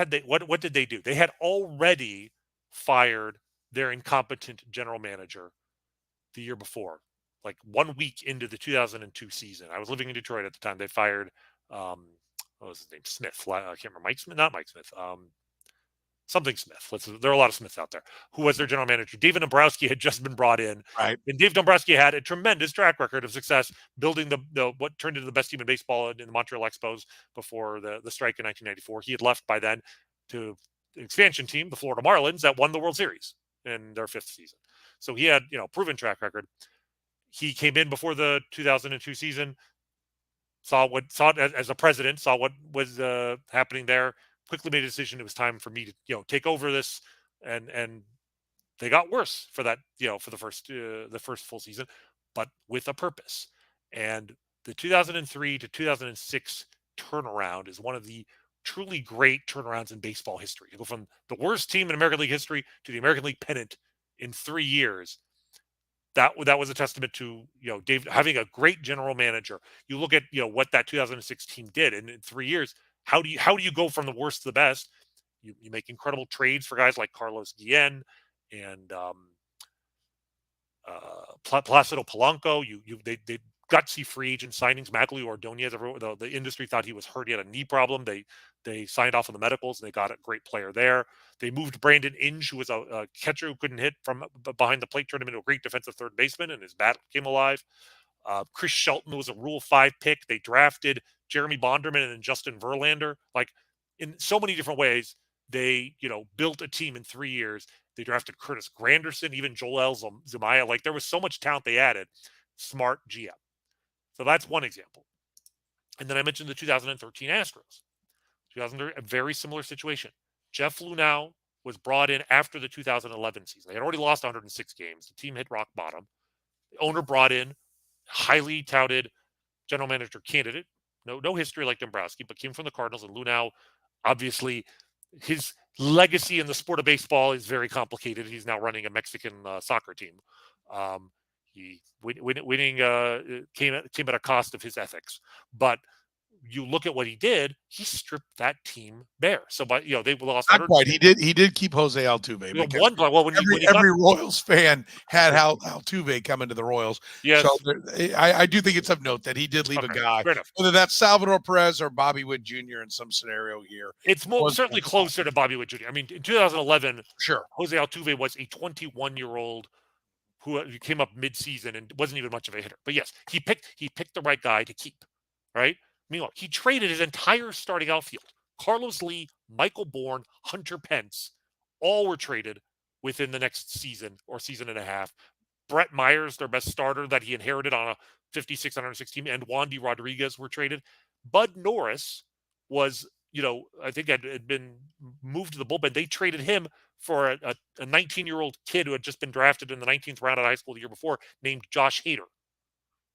did they do? They had already fired their incompetent general manager the year before, like 1 week into the 2002 season. I was living in Detroit at the time. They fired, what was his name? Smith. I can't remember. Mike Smith, not Mike Smith. Something Smith. There are a lot of Smiths out there. Who was their general manager? David Dombrowski had just been brought in, Right. and Dave Dombrowski had a tremendous track record of success building the what turned into the best team in baseball in the Montreal Expos before the strike in 1994. He had left by then to the expansion team, the Florida Marlins, that won the World Series in their 5th season. So he had proven track record. He came in before the 2002 season, saw it as a president, saw what was happening there, quickly made a decision it was time for me to take over this, and they got worse for that for the first full season, but with a purpose. And the 2003 to 2006 turnaround is one of the truly great turnarounds in baseball history. You go from the worst team in American League history to the American League pennant in 3 years. That was a testament to Dave having a great general manager. You look at what that 2006 team did, and in 3 years, how do you go from the worst to the best? You make incredible trades for guys like Carlos Guillen and Placido Polanco. They gutsy free agent signings. Maglio Ordonez. The industry thought he was hurt. He had a knee problem. They signed off on the medicals, and they got a great player there. They moved Brandon Inge, who was a catcher who couldn't hit from behind the plate, turned him into a great defensive third baseman, and his bat came alive. Chris Shelton was a Rule 5 pick. They drafted Jeremy Bonderman and then Justin Verlander. Like, in so many different ways, they built a team in 3 years. They drafted Curtis Granderson, even Joel Zumaya. Like, there was so much talent they added. Smart GM. So that's one example. And then I mentioned the 2013 Astros. 2013, a very similar situation. Jeff Lunau was brought in after the 2011 season. They had already lost 106 games. The team hit rock bottom. The owner brought in highly touted general manager candidate. No history like Dombrowski, but came from the Cardinals. And Lunau, obviously, his legacy in the sport of baseball is very complicated. He's now running a Mexican soccer team. Winning came at a cost of his ethics. But you look at what he did, he stripped that team bare. So, but they lost. Not quite. He did keep Jose Altuve. Every Royals fan had Altuve come into the Royals. Yes. So I do think it's of note that he did leave a guy, whether that's Salvador Perez or Bobby Witt Jr. in some scenario here. It's certainly closer to Bobby Witt Jr. I mean, in 2011, sure, Jose Altuve was a 21-year-old who came up mid-season and wasn't even much of a hitter. But yes, he picked the right guy to keep, right? Meanwhile, he traded his entire starting outfield. Carlos Lee, Michael Bourne, Hunter Pence, all were traded within the next season or season and a half. Brett Myers, their best starter that he inherited on a 56-106 team, and Wandy Rodriguez were traded. Bud Norris was, I think had been moved to the bullpen. They traded him for a 19-year-old kid who had just been drafted in the 19th round of high school the year before, named Josh Hader.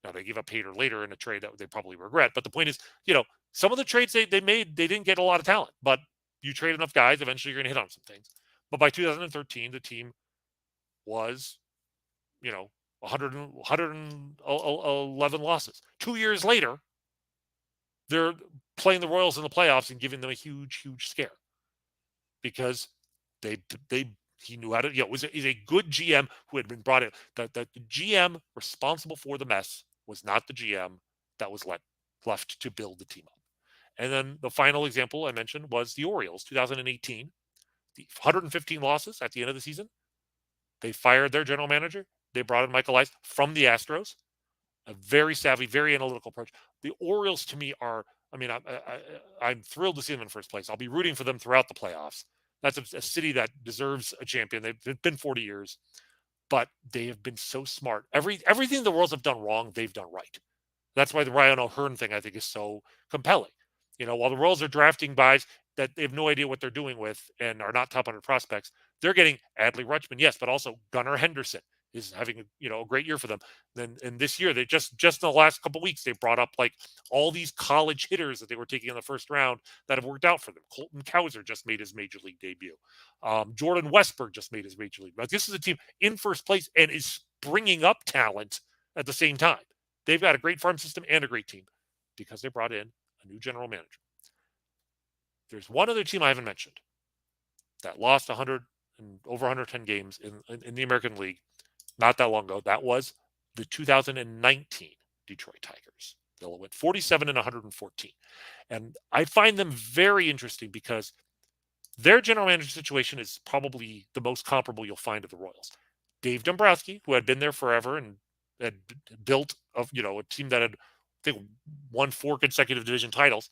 Now, they gave up Hader later in a trade that they probably regret. But the point is, some of the trades they made, they didn't get a lot of talent. But you trade enough guys, eventually you're going to hit on some things. But by 2013, the team was, 111 losses. 2 years later, they're playing the Royals in the playoffs and giving them a huge, huge scare. Because he knew how to, is a good GM who had been brought in. The GM responsible for the mess was not the GM that was left to build the team up. And then the final example I mentioned was the Orioles, 2018. The 115 losses at the end of the season. They fired their general manager. They brought in Michael Ice from the Astros. A very savvy, very analytical approach. The Orioles, to me, are, I'm thrilled to see them in first place. I'll be rooting for them throughout the playoffs. That's a city that deserves a champion. They've been 40 years, but they have been so smart. Everything the Royals have done wrong, they've done right. That's why the Ryan O'Hearn thing, I think, is so compelling. While the Royals are drafting guys that they have no idea what they're doing with and are not top 100 prospects, they're getting Adley Rutschman, yes, but also Gunnar Henderson is having a great year for them. Then and this year they just in the last couple of weeks they brought up like all these college hitters that they were taking in the first round that have worked out for them. Colton Cowser just made his major league debut. Jordan Westberg just made his major league. But this is a team in first place and is bringing up talent at the same time. They've got a great farm system and a great team because they brought in a new general manager. There's one other team I haven't mentioned that lost 100 and over 110 games in the American League not that long ago. That was the 2019 Detroit Tigers. They went 47 and 114. And I find them very interesting because their general manager situation is probably the most comparable you'll find to the Royals. Dave Dombrowski, who had been there forever and had built a team that had, I think, won 4 consecutive division titles,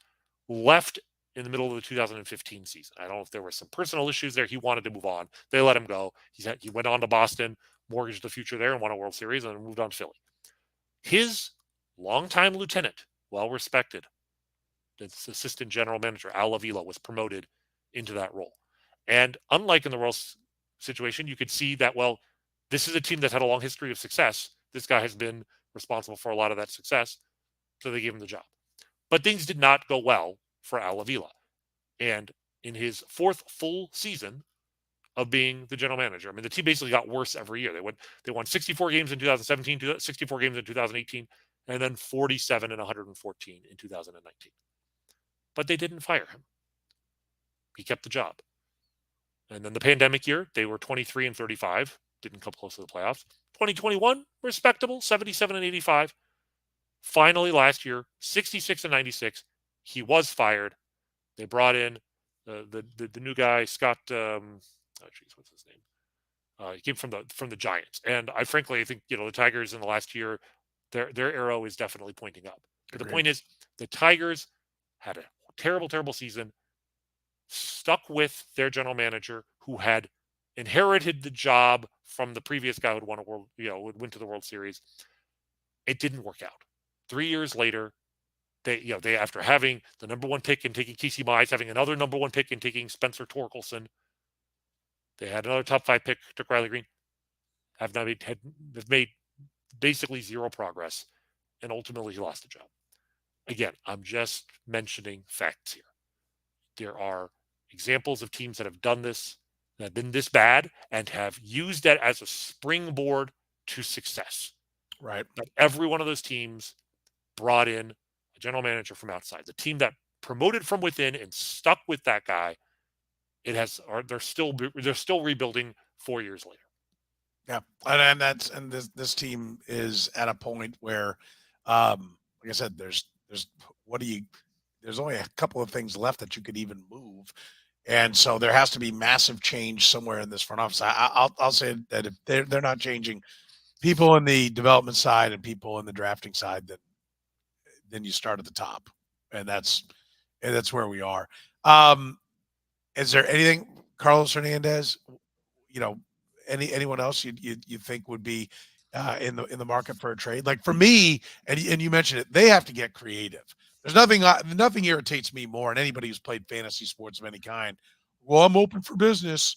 left in the middle of the 2015 season. I don't know if there were some personal issues there. He wanted to move on. They let him go. He went on to Boston, mortgaged the future there, and won a World Series, and then moved on to Philly. His longtime lieutenant, well respected, its assistant general manager, Al Avila, was promoted into that role. And unlike in the Royals situation, you could see that, well, this is a team that had a long history of success. This guy has been responsible for a lot of that success, so they gave him the job. But things did not go well for Al Avila. And in his 4th full season of being the general manager, I mean, the team basically got worse every year. They won 64 games in 2017, 64 games in 2018, and then 47 and 114 in 2019. But they didn't fire him. He kept the job. And then the pandemic year, they were 23 and 35, didn't come close to the playoffs. 2021, respectable, 77 and 85. Finally, last year, 66 and 96. He was fired. They brought in the new guy, Scott. What's his name? He came from the Giants, and I think the Tigers in the last year, their arrow is definitely pointing up. But the point is, the Tigers had a terrible season, stuck with their general manager who had inherited the job from the previous guy who'd won a world, went to the World Series. It didn't work out. 3 years later, they after having the number 1 pick and taking Casey Mize, having another number 1 pick and taking Spencer Torkelson, they had another top 5 pick, took Riley Green, have made basically zero progress, and ultimately he lost the job. Again, I'm just mentioning facts here. There are examples of teams that have done this, that have been this bad, and have used that as a springboard to success. Right. But every one of those teams brought in a general manager from outside. The team that promoted from within and stuck with that guy, they're still rebuilding 4 years later. Yeah, and this team is at a point where, like I said, there's only a couple of things left that you could even move, and so there has to be massive change somewhere in this front office. I'll say that if they're not changing people in the development side and people in the drafting side, then you start at the top, and that's where we are. Is there anything, Carlos Hernandez, anyone else you think would be in the market for a trade? Like for me, and you mentioned it, they have to get creative. There's nothing irritates me more, and anybody who's played fantasy sports of any kind. Well, I'm open for business.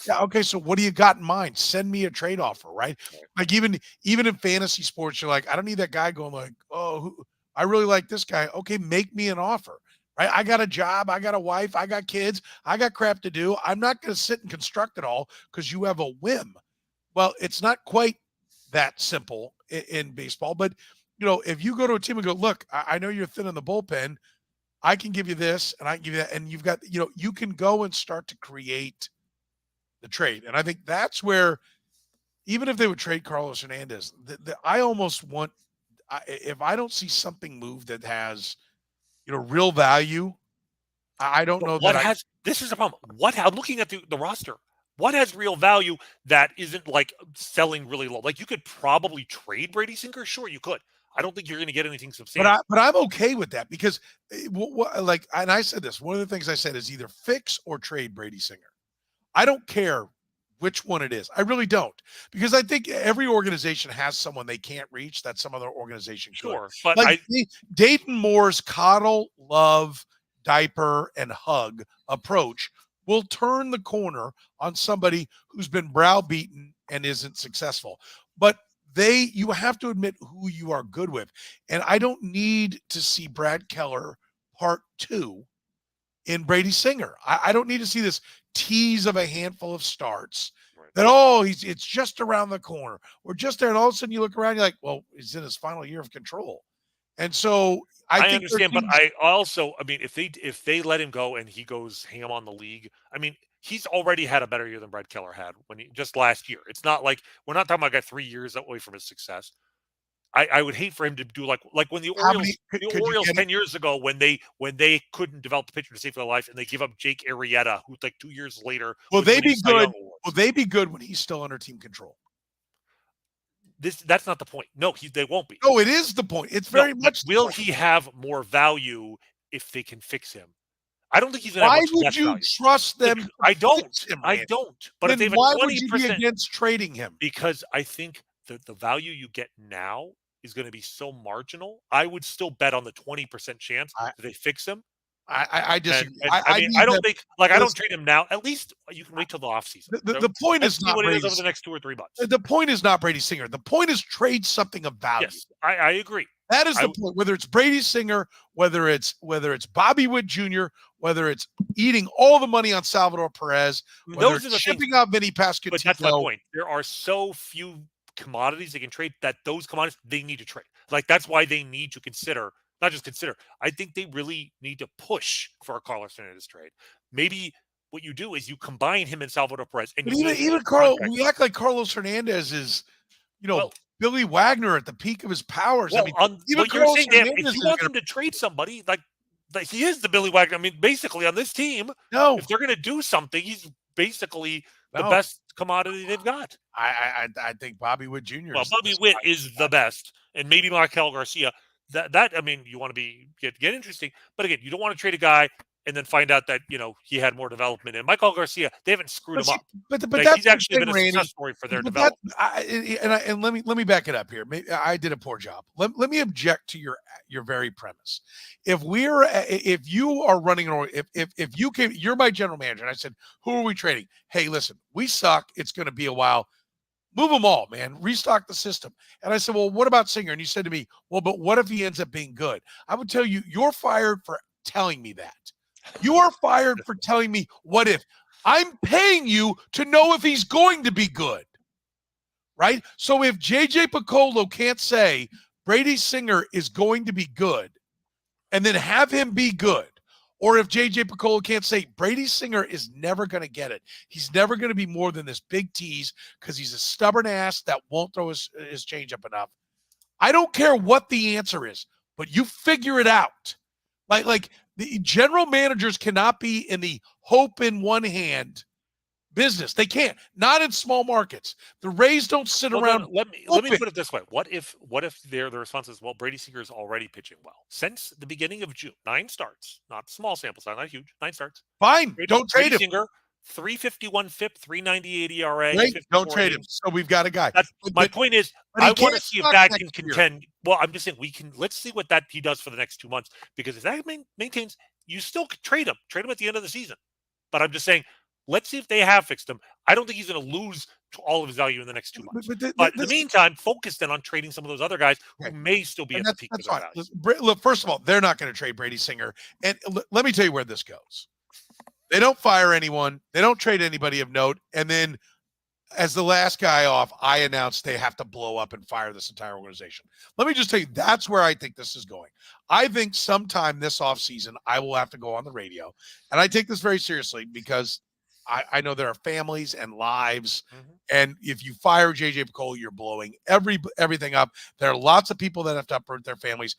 Yeah, okay. So what do you got in mind? Send me a trade offer, right? Like even in fantasy sports, you're like, I don't need that guy going like, I really like this guy. Okay, make me an offer. Right? I got a job, I got a wife, I got kids, I got crap to do. I'm not going to sit and construct it all because you have a whim. Well, it's not quite that simple in baseball, but if you go to a team and go, look, I know you're thin in the bullpen, I can give you this and I can give you that, and you've got, you can go and start to create the trade. And I think that's where, even if they would trade Carlos Hernandez, I almost want, if I don't see something move that has real value, I don't know that this is a problem. I'm looking at the roster. What has real value that isn't like selling really low? Like you could probably trade Brady Singer. Sure, you could. I don't think you're going to get anything substantial. But I'm okay with that because, and I said this. One of the things I said is either fix or trade Brady Singer. I don't care which one it is. I really don't, because I think every organization has someone they can't reach that some other organization could. Sure, but like Dayton Moore's coddle, love, diaper, and hug approach will turn the corner on somebody who's been browbeaten and isn't successful. But you have to admit who you are good with. And I don't need to see Brad Keller part 2 in Brady Singer. I don't need to see this tease of a handful of starts that, it's just around the corner. We're just there. And all of a sudden you look around, you're like, well, he's in his final year of control. And so I think understand, but I mean, if they let him go and he goes ham on the league, I mean, he's already had a better year than Brad Keller had just last year. It's not like we're not talking about a guy 3 years away from his success. I would hate for him to do like when the How many Orioles could you 10 years ago when they couldn't develop the pitcher to save their life and they give up Jake Arrieta, who like 2 years later will was they winning be Cy Young good? awards. Will they be good when he's still under team control? That's not the point. No, they won't be. No, it is the point. It's very much. Will he have more value if they can fix him? I don't think he's going to Why have much would less you value. trust them? Like, I don't. fix him, I Randy? don't. But if they Then have a why would you be 20%, against trading him? because I think that the value you get now is going to be so marginal. I would still bet on the 20% chance that they fix him. I disagree. And I mean, I don't think I don't trade him now. At least you can wait till the offseason. The point is not what Brady it is over the next 2 or 3 months. The point is not Brady Singer. The point is trade something of value. Yes, I agree. That is the point. Whether it's Brady Singer, whether it's Bobby Wood Jr., whether it's eating all the money on Salvador Perez, whether it's shipping out Vinny Pasquantino. But that's my point. There are so few commodities they can trade that those commodities they need to trade. Like that's why they need to consider. Not just consider. I think they really need to push for a Carlos Hernandez trade. Maybe what you do is you combine him and Salvador Perez. And even Carl, we act like Carlos Hernandez is, Billy Wagner at the peak of his powers. Well, I mean, even you're saying if you want them to trade somebody, like he is the Billy Wagner. I mean, basically on this team, if they're going to do something, he's basically the best commodity they've got. I think Bobby Witt Jr. Well, Bobby Witt is the best, and maybe Markel Garcia. That I mean, you want to get interesting, but again, you don't want to trade a guy and then find out that he had more development. And Michael Garcia, they haven't screwed him up. But that's he's actually been a success story for their development. And let me back it up here. Maybe I did a poor job. Let me object to your very premise. If you are running, or if you came, you're my general manager, and I said, who are we trading? Hey, listen, we suck. It's going to be a while. Move them all, man. Restock the system. And I said, well, what about Singer? And you said to me, well, but what if he ends up being good? I would tell you, you're fired for telling me that. You are fired for telling me what if. I'm paying you to know if he's going to be good, right? So if J.J. Piccolo can't say Brady Singer is going to be good and then have him be good, or if J.J. Piccolo can't say Brady Singer is never going to get it, he's never going to be more than this big tease because he's a stubborn ass that won't throw his changeup enough. I don't care what the answer is, but you figure it out. Like the general managers cannot be in the hope in one hand business. They can't. Not in small markets. The Rays don't sit around. Let me put it this way. What if the response is, well, Brady Singer is already pitching well since the beginning of June? 9 starts, not small sample size, not huge. 9 starts. Fine. Don't trade him. Singer, 351 FIP, 398 ERA. Right. Don't trade him. So we've got a guy. My point is, I want to see if that can contend. Well, I'm just saying let's see what he does for the next 2 months, because if that maintains, you still could trade him. Trade him at the end of the season. But I'm just saying, let's see if they have fixed him. I don't think he's going to lose all of his value in the next 2 months. But in the meantime, focus then on trading some of those other guys who may still be at the peak of their value. Look, first of all, they're not going to trade Brady Singer. And let me tell you where this goes. They don't fire anyone. They don't trade anybody of note. And then as the last guy off, I announced they have to blow up and fire this entire organization. Let me just tell you, that's where I think this is going. I think sometime this offseason, I will have to go on the radio. And I take this very seriously because I know there are families and lives. Mm-hmm. And if you fire J.J. Piccolo, you're blowing everything up. There are lots of people that have to uproot their families.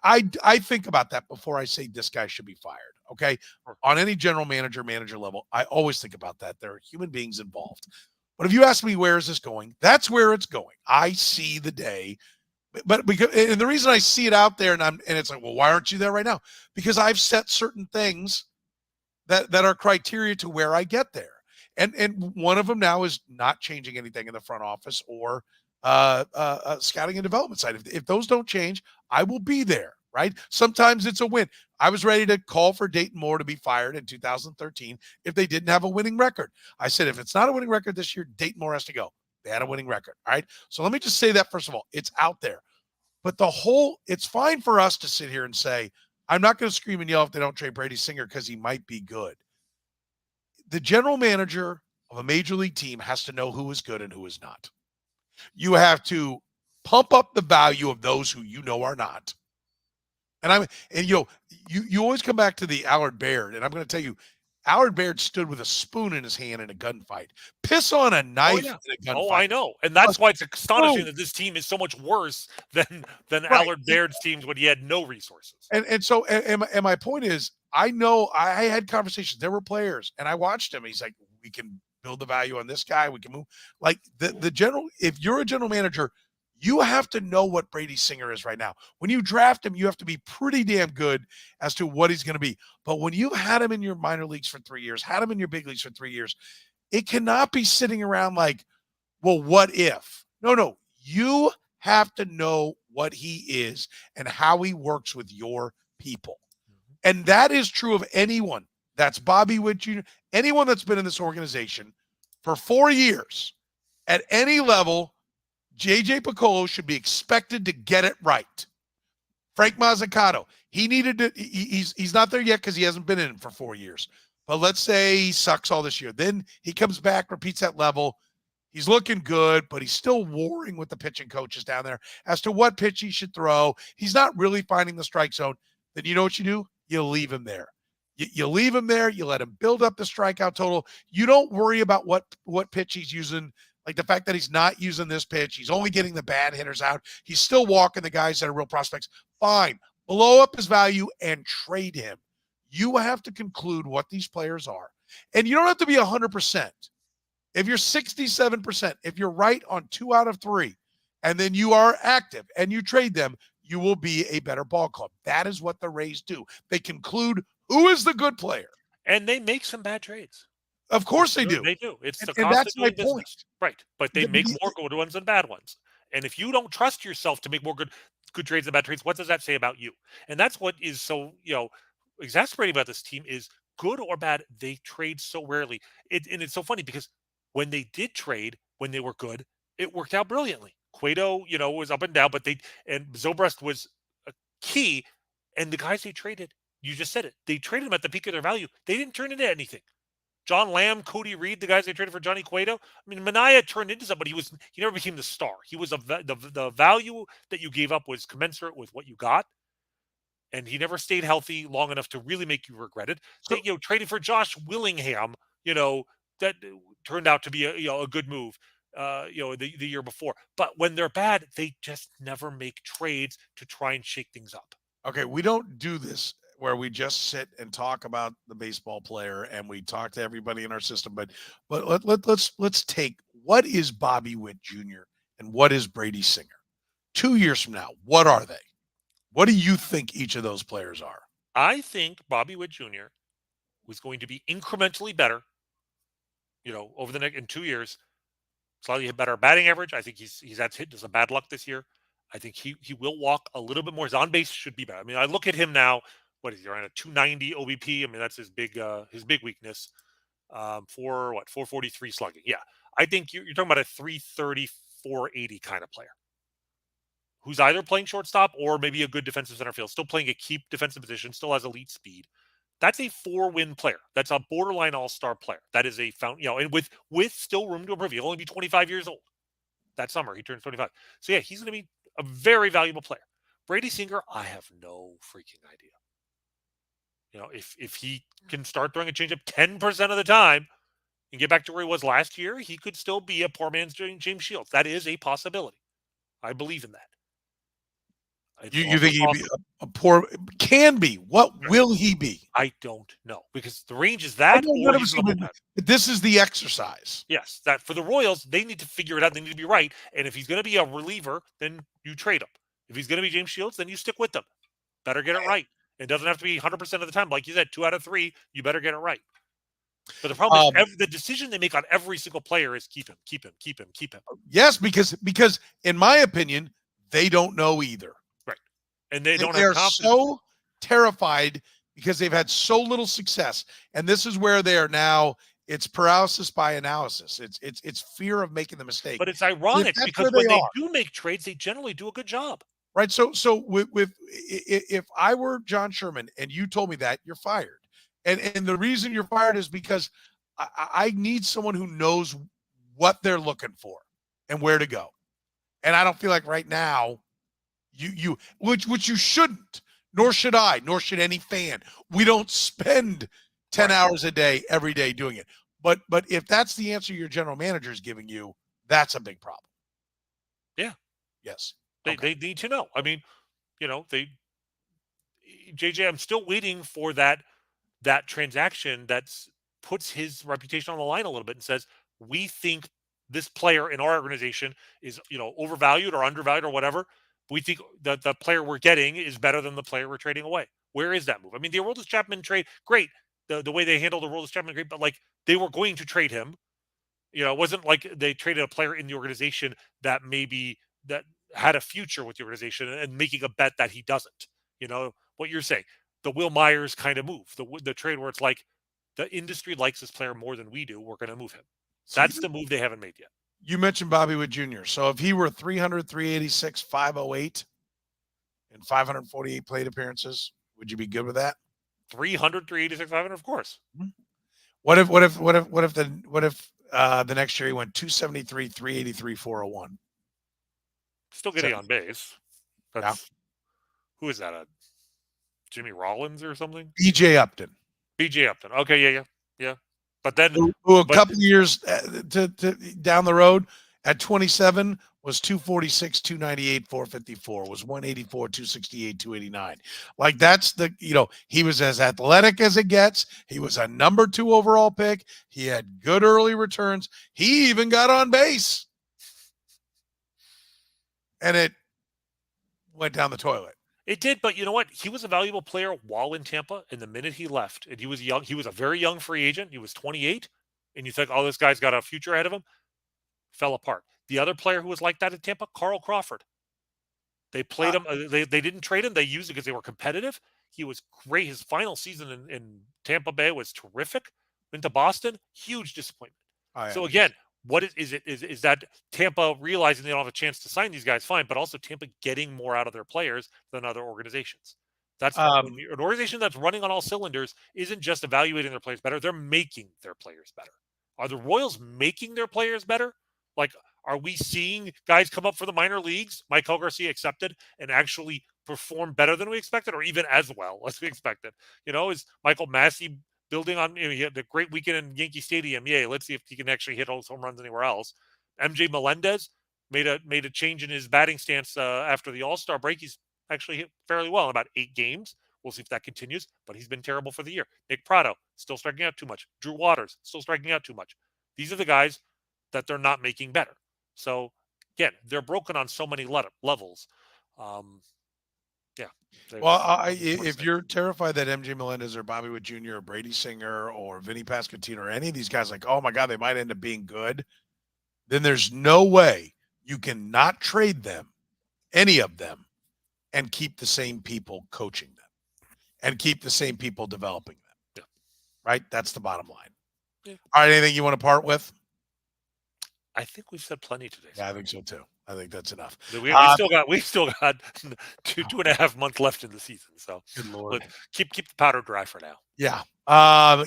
I think about that before I say this guy should be fired. Okay. On any general manager level, I always think about that. There are human beings involved. But if you ask me, where is this going? That's where it's going. I see the day, and the reason I see it out there and it's like, well, why aren't you there right now? Because I've set certain things that are criteria to where I get there. And one of them now is not changing anything in the front office or scouting and development side. If those don't change, I will be there, right? Sometimes it's a win. I was ready to call for Dayton Moore to be fired in 2013 if they didn't have a winning record. I said, if it's not a winning record this year, Dayton Moore has to go. They had a winning record, all right? So let me just say that, first of all, it's out there. But it's fine for us to sit here and say, I'm not going to scream and yell if they don't trade Brady Singer because he might be good. The general manager of a major league team has to know who is good and who is not. You have to pump up the value of those who you know are not. And you always come back to the Allard Baird, and I'm going to tell you, Allard Baird stood with a spoon in his hand in a gunfight. Piss on a knife in a gunfight. Oh, I know. And that's why it's astonishing Boom. that this team is so much worse than Right. Allard Baird's teams when he had no resources. And so and my point is, I know I had conversations. There were players, and I watched him. He's like, we can build the value on this guy. We can move. Like the general. If you're a general manager, you have to know what Brady Singer is right now. When you draft him, you have to be pretty damn good as to what he's going to be. But when you've had him in your minor leagues for 3 years, had him in your big leagues for 3 years, it cannot be sitting around like, well, what if? No. You have to know what he is and how he works with your people. And that is true of anyone. That's Bobby Witt Jr., anyone that's been in this organization for 4 years at any level. JJ Piccolo should be expected to get it right. Frank Mazzucato, he needed to, he's not there yet because he hasn't been in for 4 years. But let's say he sucks all this year. Then he comes back, repeats that level. He's looking good, but he's still warring with the pitching coaches down there as to what pitch he should throw. He's not really finding the strike zone. Then you know what you do? You leave him there. You leave him there. You let him build up the strikeout total. You don't worry about what pitch he's using. Like the fact that he's not using this pitch, he's only getting the bad hitters out. He's still walking the guys that are real prospects. Fine. Blow up his value and trade him. You have to conclude what these players are. And you don't have to be 100%. If you're 67%, if you're right on 2 out of 3, and then you are active and you trade them, you will be a better ball club. That is what the Rays do. They conclude who is the good player. And they make some bad trades. Of course they do. They do. It's the and cost that's of doing my business. point. Right. But they make more good ones than bad ones. And if you don't trust yourself to make more good trades than bad trades, what does that say about you? And that's what is so, exasperating about this team is good or bad, they trade so rarely. And it's so funny because when they did trade, when they were good, it worked out brilliantly. Cueto, was up and down, but Zobrist was a key. And the guys they traded, you just said it, they traded them at the peak of their value. They didn't turn into anything. John Lamb, Cody Reed, the guys they traded for Johnny Cueto. I mean, Minaya turned into somebody. He never became the star. He was the value that you gave up was commensurate with what you got, and he never stayed healthy long enough to really make you regret it. So, trading for Josh Willingham, that turned out to be a good move. The year before, but when they're bad, they just never make trades to try and shake things up. Okay, we don't do this where we just sit and talk about the baseball player and we talk to everybody in our system. But let's take what is Bobby Witt Jr. and what is Brady Singer? 2 years from now, what are they? What do you think each of those players are? I think Bobby Witt Jr. was going to be incrementally better, over the next in 2 years. Slightly better batting average. I think he's had some bad luck this year. I think he will walk a little bit more. His on base should be better. I mean, I look at him now. What is he around a 290 OBP? I mean, that's his big weakness. 443 slugging. Yeah, I think you're talking about a 330, 480 kind of player who's either playing shortstop or maybe a good defensive center field, still playing a key defensive position, still has elite speed. That's a 4-win player. That's a borderline all-star player. That is a and with still room to improve. He'll only be 25 years old. That summer, he turns 25. So yeah, he's going to be a very valuable player. Brady Singer, I have no freaking idea. If he can start throwing a changeup 10% of the time and get back to where he was last year, he could still be a poor man's James Shields. That is a possibility. I believe in that. You think he'd be a poor? Can be. What will he be? I don't know because the range is that. But this is the exercise. Yes, that for the Royals, they need to figure it out. They need to be right. And if he's going to be a reliever, then you trade him. If he's going to be James Shields, then you stick with them. Better get it right. It doesn't have to be 100% of the time. Like you said, 2 out of 3, you better get it right. But the problem is the decision they make on every single player is keep him. Yes, because in my opinion, they don't know either. Right. And they don't have confidence. So terrified because they've had so little success. And this is where they are now. It's paralysis by analysis. It's fear of making the mistake. But it's ironic because when they do make trades, they generally do a good job. Right. So if I were John Sherman and you told me that, you're fired. And the reason you're fired is because I need someone who knows what they're looking for and where to go. And I don't feel like right now which you shouldn't, nor should I, nor should any fan. We don't spend 10 Right. hours a day, every day doing it. But if that's the answer your general manager is giving you, that's a big problem. Yeah. Yes. They need to know. I mean, JJ, I'm still waiting for that transaction that's puts his reputation on the line a little bit and says, we think this player in our organization is, overvalued or undervalued or whatever. We think that the player we're getting is better than the player we're trading away. Where is that move? I mean, the Aroldis Chapman trade, great. The way they handled the Aroldis Chapman, great, but like they were going to trade him. It wasn't like they traded a player in the organization that maybe that had a future with the organization and making a bet that he doesn't. What you're saying, the Will Myers kind of move, the trade where it's like the industry likes this player more than we do. We're going to move him. So That's the move they haven't made yet. you mentioned Bobby Witt Jr. So if he were 300, 386, 508, and 548 plate appearances, would you be good with that? 300, 386, 500, of course. What if the next year he went 273, 383, 401? Still getting on base. That's who is that? Jimmy Rollins or something? BJ Upton. Okay, yeah. But then, who a couple years to down the road at 27 was 246, 298, 454, was 184, 268, 289. Like that's he was as athletic as it gets. He was a number 2 overall pick. He had good early returns. He even got on base. And it went down the toilet. It did, but you know what? He was a valuable player while in Tampa, and the minute he left, and he was young, he was a very young free agent. He was 28, and you think, oh, this guy's got a future ahead of him. Fell apart. The other player who was like that in Tampa, Carl Crawford. They played him. They didn't trade him. They used it because they were competitive. He was great. His final season in Tampa Bay was terrific. Went to Boston, huge disappointment. So again, what is it? Is that Tampa realizing they don't have a chance to sign these guys? Fine, but also Tampa getting more out of their players than other organizations. That's an organization that's running on all cylinders isn't just evaluating their players better; they're making their players better. Are the Royals making their players better? Like, are we seeing guys come up for the minor leagues, Michael Garcia accepted, and actually perform better than we expected, or even as well as we expected? Is Michael Massey building on? He had a great weekend in Yankee Stadium. Yay! Let's see if he can actually hit all his home runs anywhere else. MJ Melendez made a change in his batting stance after the All-Star break. He's actually hit fairly well in about 8 games. We'll see if that continues, but he's been terrible for the year. Nick Pratto still striking out too much. Drew Waters still striking out too much. These are the guys that they're not making better. So again, they're broken on so many levels. If you're terrified that MJ Melendez or Bobby Witt Jr. or Brady Singer or Vinny Pasquantino or any of these guys, like, oh my God, they might end up being good, then there's no way you can not trade them, any of them, and keep the same people coaching them and keep the same people developing them. Yeah. Right? That's the bottom line. Yeah. All right, anything you want to part with? I think we've said plenty today. Yeah, I think so too. I think that's enough. We still got 2.5 months left in the season, so good Lord, keep the powder dry for now. Yeah.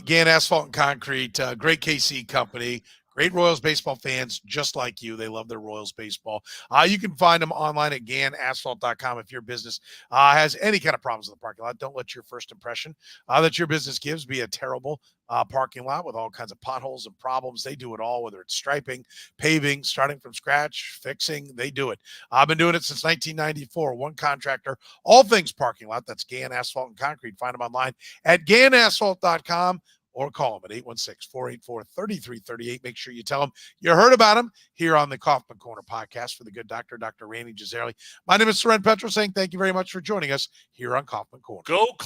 Gann Asphalt and Concrete, great KC company. Great Royals baseball fans, just like you. They love their Royals baseball. You can find them online at GannAsphalt.com. If your business has any kind of problems in the parking lot, don't let your first impression that your business gives be a terrible parking lot with all kinds of potholes and problems. They do it all, whether it's striping, paving, starting from scratch, fixing. They do it. I've been doing it since 1994. One contractor, all things parking lot. That's Gann Asphalt and Concrete. Find them online at GannAsphalt.com. Or call them at 816-484-3338. Make sure you tell them you heard about them here on the Kauffman Corner podcast for the good doctor, Dr. Rany Jazayerli. My name is Soren Petro, saying thank you very much for joining us here on Kauffman Corner. Go